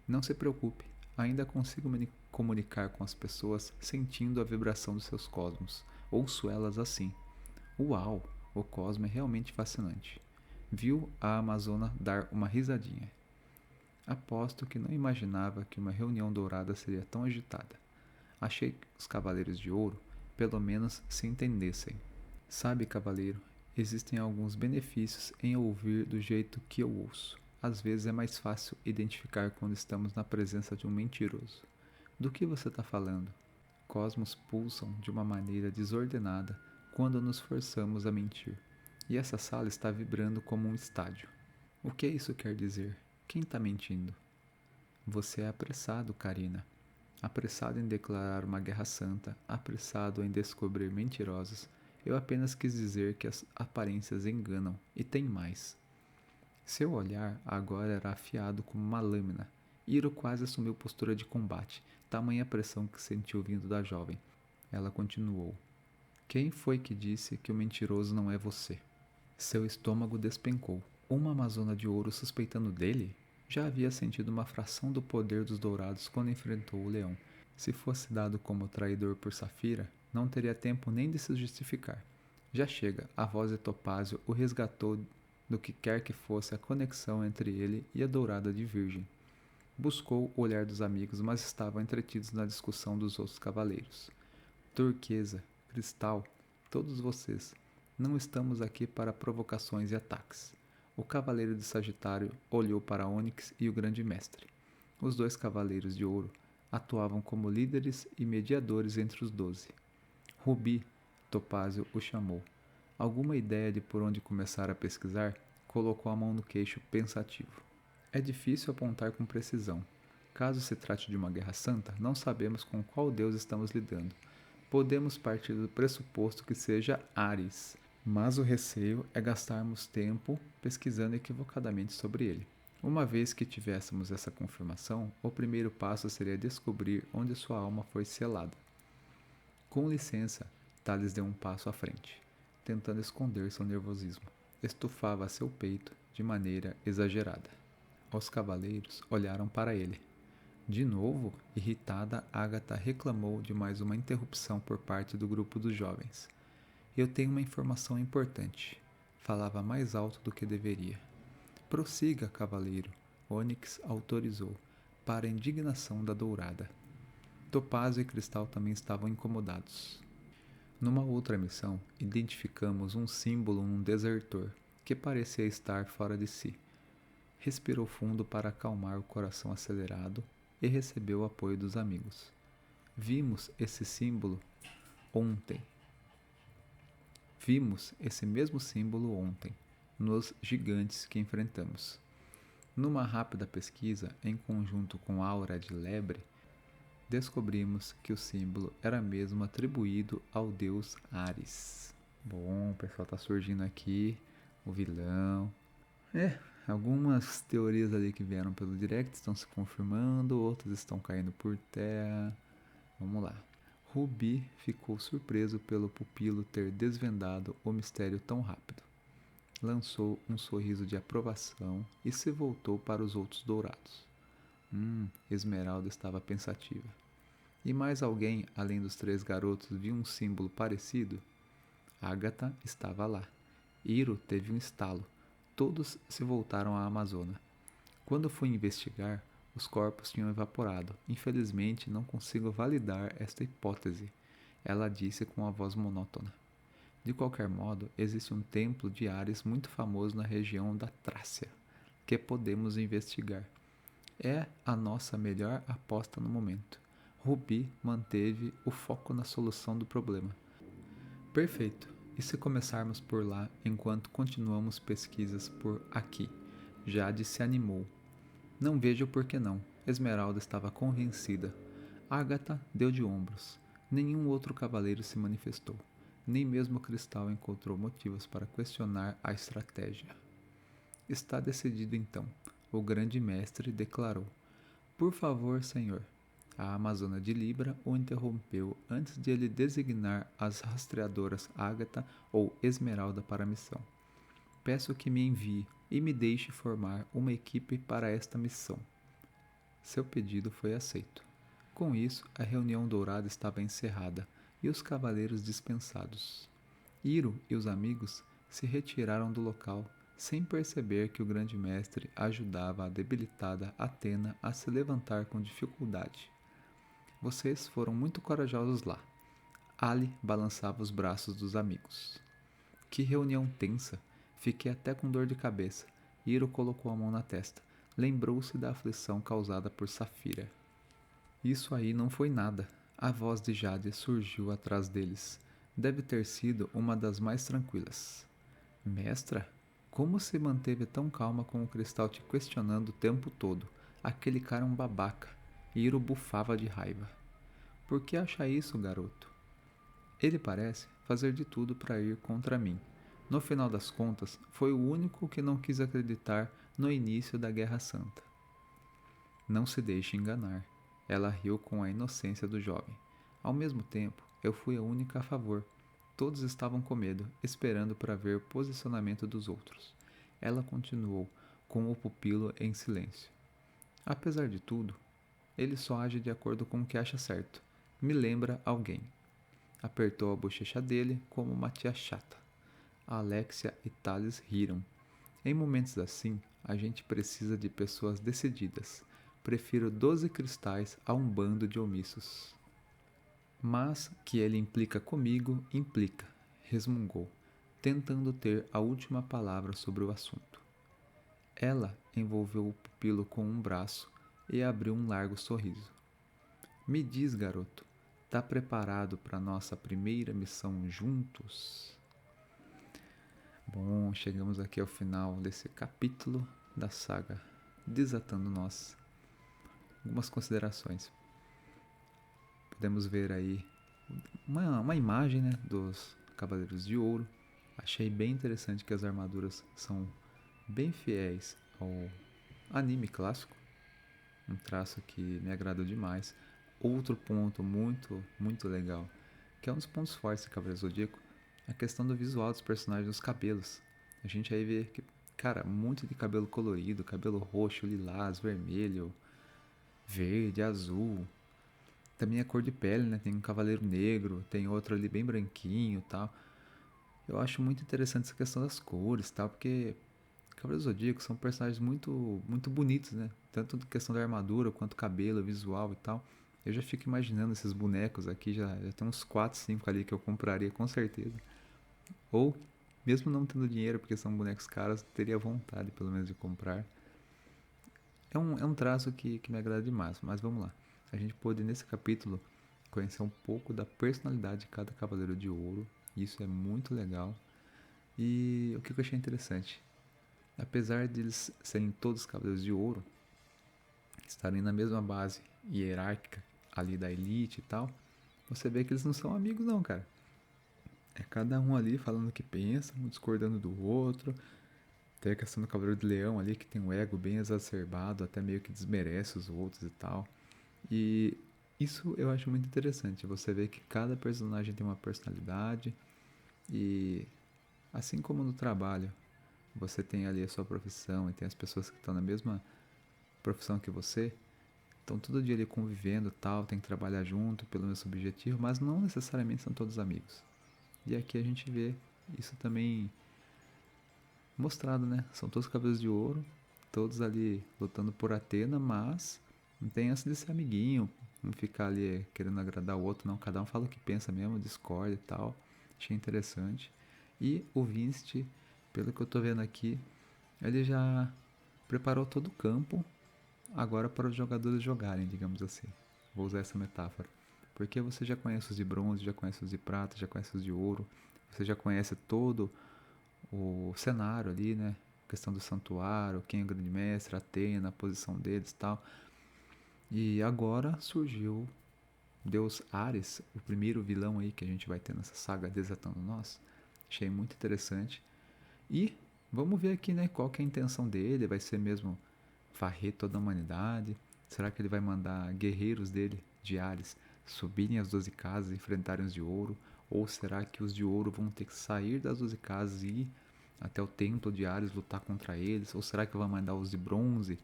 Não se preocupe. Ainda consigo me comunicar com as pessoas sentindo a vibração dos seus cosmos. Ouço elas assim. Uau! O cosmo é realmente fascinante. Viu a amazona dar uma risadinha. Aposto que não imaginava que uma reunião dourada seria tão agitada. Achei que os cavaleiros de ouro, pelo menos, se entendessem. Sabe, cavaleiro, existem alguns benefícios em ouvir do jeito que eu ouço. Às vezes é mais fácil identificar quando estamos na presença de um mentiroso. Do que você está falando? Cosmos pulsam de uma maneira desordenada quando nos forçamos a mentir. E essa sala está vibrando como um estádio. O que isso quer dizer? Quem está mentindo? Você é apressado, Carina. Apressado em declarar uma guerra santa, apressado em descobrir mentirosos. Eu apenas quis dizer que as aparências enganam, e tem mais. Seu olhar agora era afiado como uma lâmina. Iro quase assumiu postura de combate, tamanha pressão que sentiu vindo da jovem. Ela continuou. Quem foi que disse que o mentiroso não é você? Seu estômago despencou. Uma amazona de ouro suspeitando dele? Já havia sentido uma fração do poder dos dourados quando enfrentou o leão. Se fosse dado como traidor por Safira, não teria tempo nem de se justificar. Já chega, a voz de Topázio o resgatou do que quer que fosse a conexão entre ele e a dourada de Virgem. Buscou o olhar dos amigos, mas estavam entretidos na discussão dos outros cavaleiros. Turquesa, Cristal, todos vocês, não estamos aqui para provocações e ataques. O cavaleiro de Sagitário olhou para Ônix e o grande mestre. Os dois cavaleiros de ouro atuavam como líderes e mediadores entre os 12. Rubi, Topázio o chamou. Alguma ideia de por onde começar a pesquisar? Colocou a mão no queixo pensativo. É difícil apontar com precisão. Caso se trate de uma guerra santa, não sabemos com qual deus estamos lidando. Podemos partir do pressuposto que seja Ares, mas o receio é gastarmos tempo pesquisando equivocadamente sobre ele. Uma vez que tivéssemos essa confirmação, o primeiro passo seria descobrir onde sua alma foi selada. Com licença, Thales deu um passo à frente, tentando esconder seu nervosismo. Estufava seu peito de maneira exagerada. Os cavaleiros olharam para ele. De novo, irritada, Agatha reclamou de mais uma interrupção por parte do grupo dos jovens. Eu tenho uma informação importante. Falava mais alto do que deveria. Prossiga, cavaleiro. Ônix autorizou, para a indignação da dourada. Topázio e Cristal também estavam incomodados. Numa outra missão, identificamos um símbolo num desertor, que parecia estar fora de si. Respirou fundo para acalmar o coração acelerado e recebeu o apoio dos amigos. Vimos esse símbolo ontem. Vimos esse mesmo símbolo ontem, nos gigantes que enfrentamos. Numa rápida pesquisa, em conjunto com Aura de Lebre, descobrimos que o símbolo era mesmo atribuído ao deus Ares. Bom, o pessoal tá surgindo aqui, o vilão. Algumas teorias ali que vieram pelo direct estão se confirmando, outras estão caindo por terra. Vamos lá. Rubi ficou surpreso pelo pupilo ter desvendado o mistério tão rápido. Lançou um sorriso de aprovação e se voltou para os outros dourados. Esmeralda estava pensativa. E mais alguém, além dos 3 garotos, viu um símbolo parecido? Agatha estava lá. Iro teve um estalo. Todos se voltaram à Amazona. Quando fui investigar, os corpos tinham evaporado. Infelizmente, não consigo validar esta hipótese, ela disse com a voz monótona. De qualquer modo, existe um templo de Ares muito famoso na região da Trácia, que podemos investigar. É a nossa melhor aposta no momento. Rubi manteve o foco na solução do problema. Perfeito. E se começarmos por lá enquanto continuamos pesquisas por aqui? Jade se animou. Não vejo por que não. Esmeralda estava convencida. Agatha deu de ombros. Nenhum outro cavaleiro se manifestou. Nem mesmo Cristal encontrou motivos para questionar a estratégia. Está decidido então. O grande mestre declarou. Por favor, senhor. A amazona de Libra o interrompeu antes de ele designar as rastreadoras Agatha ou Esmeralda para a missão. Peço que me envie e me deixe formar uma equipe para esta missão. Seu pedido foi aceito. Com isso, a reunião dourada estava encerrada e os cavaleiros dispensados. Iro e os amigos se retiraram do local sem perceber que o grande mestre ajudava a debilitada Atena a se levantar com dificuldade. Vocês foram muito corajosos lá. Ali balançava os braços dos amigos. Que reunião tensa! Fiquei até com dor de cabeça. Iro colocou a mão na testa. Lembrou-se da aflição causada por Safira. Isso aí não foi nada. A voz de Jade surgiu atrás deles. Deve ter sido uma das mais tranquilas. Mestra, como se manteve tão calma com o cristal te questionando o tempo todo? Aquele cara é um babaca. Iro bufava de raiva. Por que acha isso, garoto? Ele parece fazer de tudo para ir contra mim. No final das contas, foi o único que não quis acreditar no início da Guerra Santa. Não se deixe enganar. Ela riu com a inocência do jovem. Ao mesmo tempo, eu fui a única a favor. Todos estavam com medo, esperando para ver o posicionamento dos outros. Ela continuou, com o pupilo em silêncio. Apesar de tudo, ele só age de acordo com o que acha certo. Me lembra alguém. Apertou a bochecha dele como uma tia chata. Alexia e Thales riram. Em momentos assim, a gente precisa de pessoas decididas. Prefiro 12 cristais a um bando de omissos. Mas que ele implica comigo, implica, resmungou, tentando ter a última palavra sobre o assunto. Ela envolveu o pupilo com um braço e abriu um largo sorriso. Me diz, garoto, tá preparado para nossa primeira missão juntos? Bom, chegamos aqui ao final desse capítulo da saga Desatando Nós. Algumas considerações. Podemos ver aí uma imagem, né, dos Cavaleiros de Ouro. Achei bem interessante que as armaduras são bem fiéis ao anime clássico. Um traço que me agradou demais. Outro ponto muito legal, que é um dos pontos fortes de Cavaleiro Zodíaco, a questão do visual dos personagens, dos cabelos. A gente aí vê que, cara, muito de cabelo colorido, cabelo roxo, lilás, vermelho, verde, azul. Também a cor de pele, né? Tem um cavaleiro negro, tem outro ali bem branquinho e tal. Eu acho muito interessante essa questão das cores, tal, porque Cavaleiros do Zodíaco são personagens muito bonitos, né? Tanto na questão da armadura quanto cabelo, visual e tal. Eu já fico imaginando esses bonecos aqui, já tem uns 4, 5 ali que eu compraria com certeza. Ou, mesmo não tendo dinheiro, porque são bonecos caros, teria vontade pelo menos de comprar. É um traço que me agrada demais, mas vamos lá. A gente pôde nesse capítulo conhecer um pouco da personalidade de cada Cavaleiro de Ouro. Isso é muito legal. E o que eu achei interessante, apesar de eles serem todos Cavaleiros de Ouro, estarem na mesma base hierárquica ali da elite e tal, você vê que eles não são amigos não, cara. É cada um ali falando o que pensa, um discordando do outro. Tem a questão do Cavaleiro de Leão ali, que tem um ego bem exacerbado, até meio que desmerece os outros e tal. E isso eu acho muito interessante. Você vê que cada personagem tem uma personalidade. E assim como no trabalho, você tem ali a sua profissão e tem as pessoas que estão na mesma profissão que você, estão todo dia ali convivendo, tal, tem que trabalhar junto pelo mesmo objetivo, mas não necessariamente são todos amigos. E aqui a gente vê isso também mostrado, né? São todos Cavaleiros de Ouro, todos ali lutando por Atena, mas não tem essa de ser amiguinho, não ficar ali querendo agradar o outro, não. Cada um fala o que pensa mesmo, discorda e tal. Achei interessante. E o Vincent, pelo que eu tô vendo aqui, ele já preparou todo o campo agora para os jogadores jogarem, digamos assim. Vou usar essa metáfora. Porque você já conhece os de bronze, já conhece os de prata, já conhece os de ouro, você já conhece todo o cenário ali, né? A questão do santuário, quem é o grande mestre, Atena, a posição deles e tal. E agora surgiu Deus Ares, o primeiro vilão aí que a gente vai ter nessa saga Desatando Nós. Achei muito interessante. E vamos ver aqui, né, qual que é a intenção dele. Vai ser mesmo varrer toda a humanidade? Será que ele vai mandar guerreiros dele, de Ares, subirem as 12 casas e enfrentarem os de ouro? Ou será que os de ouro vão ter que sair das 12 casas e ir até o templo de Ares lutar contra eles? Ou será que vai mandar os de bronze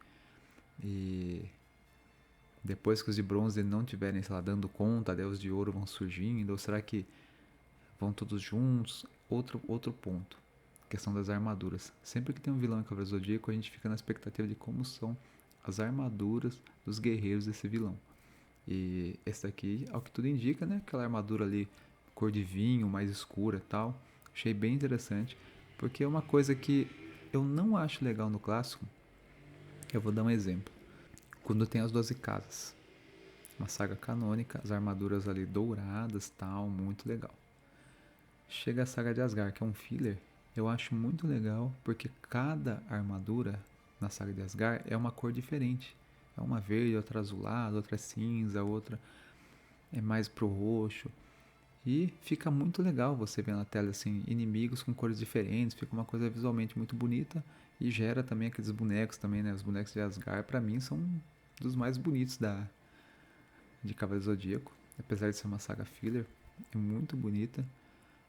e depois que os de bronze não estiverem, sei lá, dando conta, daí os de ouro vão surgindo? Ou será que vão todos juntos? Outro ponto, questão das armaduras. Sempre que tem um vilão em Cavaleiro Zodíaco, a gente fica na expectativa de como são as armaduras dos guerreiros desse vilão. E esse daqui, ao que tudo indica, né? Aquela armadura ali, cor de vinho, mais escura e tal. Achei bem interessante, porque é uma coisa que eu não acho legal no clássico. Eu vou dar um exemplo. Quando tem as 12 casas, uma saga canônica, as armaduras ali douradas, tal, muito legal. Chega a saga de Asgard, que é um filler, eu acho muito legal, porque cada armadura na saga de Asgard é uma cor diferente. É uma verde, outra azulada, outra cinza, outra é mais pro roxo. E fica muito legal você ver na tela assim, inimigos com cores diferentes, fica uma coisa visualmente muito bonita e gera também aqueles bonecos também, né? Os bonecos de Asgard para mim são dos mais bonitos de Cavaleiro Zodíaco, apesar de ser uma saga filler, é muito bonita.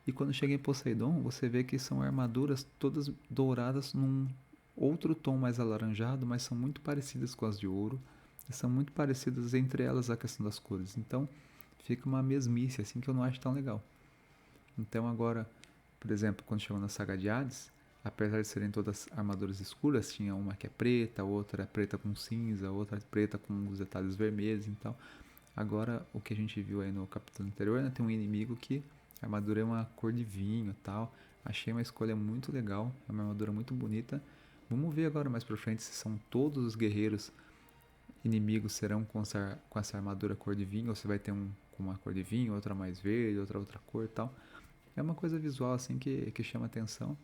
E quando chega em Poseidon, você vê que são armaduras todas douradas num outro tom mais alaranjado, mas são muito parecidas com as de ouro. E são muito parecidas entre elas a questão das cores. Então, fica uma mesmice assim que eu não acho tão legal. Então agora, por exemplo, quando chegou na saga de Hades, apesar de serem todas armaduras escuras, tinha uma que é preta, outra é preta com cinza, outra é preta com os detalhes vermelhos e tal. Agora, o que a gente viu aí no capítulo anterior, né, tem um inimigo que a armadura é uma cor de vinho e tal. Achei uma escolha muito legal, é uma armadura muito bonita. Vamos ver agora mais pra frente se são todos os guerreiros inimigos serão com essa armadura cor de vinho, ou se vai ter um com uma cor de vinho, outra mais verde, outra cor e tal. É uma coisa visual assim que chama atenção.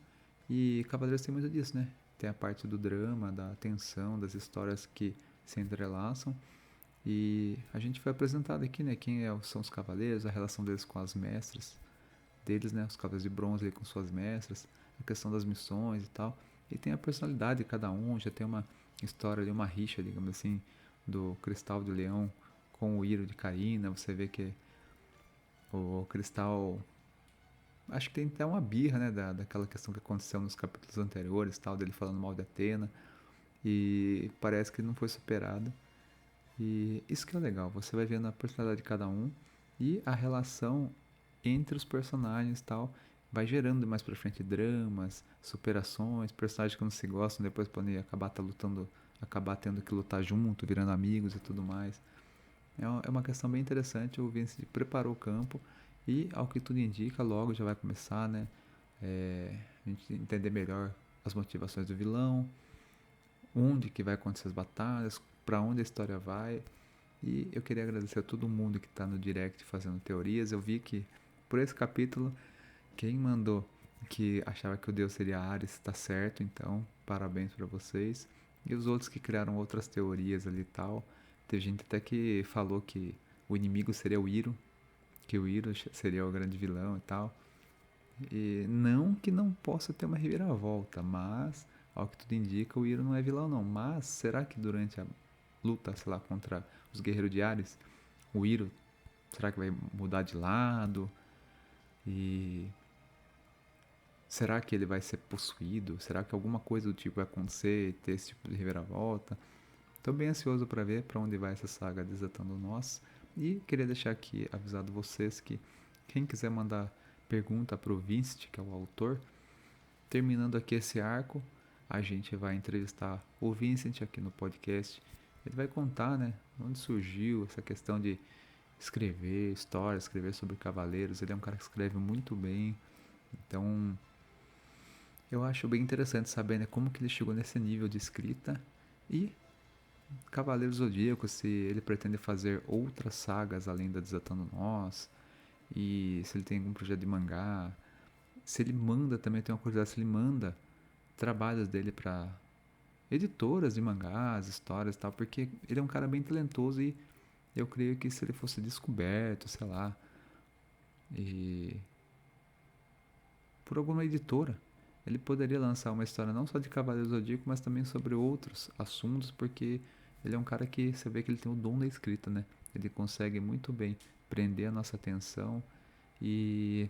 E Cavaleiros tem muito disso, né? Tem a parte do drama, da tensão, das histórias que se entrelaçam. E a gente foi apresentado aqui, né? Quem são os cavaleiros, a relação deles com as mestras deles, né? Os cavaleiros de bronze ali com suas mestras, a questão das missões e tal. E tem a personalidade de cada um, já tem uma história ali, uma rixa, digamos assim, do Cristal de Leão com o Iro de Caína. Você vê que o Cristal... Acho que tem até uma birra, né? Daquela questão que aconteceu nos capítulos anteriores, tal, dele falando mal de Atena. E parece que não foi superado. E isso que é legal, você vai vendo a personalidade de cada um e a relação entre os personagens e tal, vai gerando mais pra frente dramas, superações, personagens que não se gostam depois podem acabar lutando, acabar tendo que lutar junto, virando amigos e tudo mais. É uma questão bem interessante. O Vince preparou o campo e, ao que tudo indica, logo já vai começar, né? A gente entender melhor as motivações do vilão, onde que vai acontecer as batalhas, para onde a história vai. E eu queria agradecer a todo mundo que está no direct fazendo teorias. Eu vi que por esse capítulo, quem mandou que achava que o deus seria Ares está certo, então parabéns para vocês. E os outros que criaram outras teorias ali e tal. Teve gente até que falou que o inimigo seria o Iro, que o Iro seria o grande vilão e tal. E não que não possa ter uma reviravolta, mas ao que tudo indica, o Iro não é vilão não. Mas será que durante a luta, sei lá, contra os guerreiros de Ares, o Iro, será que vai mudar de lado? E será que ele vai ser possuído? Será que alguma coisa do tipo vai acontecer e ter esse tipo de reviravolta? Estou bem ansioso para ver para onde vai essa saga Desatando Nós. E queria deixar aqui avisado vocês que quem quiser mandar pergunta para o Vincent, que é o autor, terminando aqui esse arco, a gente vai entrevistar o Vincent aqui no podcast. Ele vai contar, né, onde surgiu essa questão de escrever histórias, escrever sobre cavaleiros. Ele é um cara que escreve muito bem. Então, eu acho bem interessante saber, né, como que ele chegou nesse nível de escrita. E Cavaleiro Zodíaco, se ele pretende fazer outras sagas além da Desatando Nós, e se ele tem algum projeto de mangá, se ele manda também, tem uma curiosidade, se ele manda trabalhos dele para editoras de mangás, histórias e tal, porque ele é um cara bem talentoso e eu creio que se ele fosse descoberto, sei lá, e por alguma editora, ele poderia lançar uma história não só de Cavaleiro Zodíaco, mas também sobre outros assuntos, porque ele é um cara que você vê que ele tem o dom da escrita, né? Ele consegue muito bem prender a nossa atenção e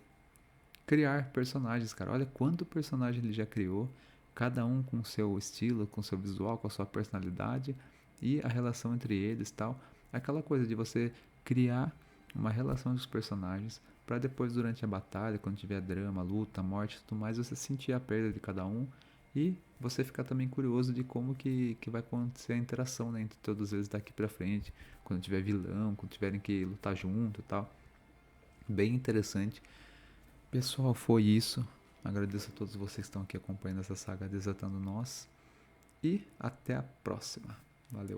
criar personagens, cara. Olha quanto personagem ele já criou, cada um com seu estilo, com seu visual, com a sua personalidade e a relação entre eles, tal. Aquela coisa de você criar uma relação dos personagens para depois durante a batalha, quando tiver drama, luta, morte, tudo mais, você sentir a perda de cada um e você ficar também curioso de como que vai acontecer a interação, né, entre todos eles daqui para frente, quando tiver vilão, quando tiverem que lutar junto e tal. Bem interessante. Pessoal, foi isso. Agradeço a todos vocês que estão aqui acompanhando essa saga Desatando Nós. E até a próxima. Valeu.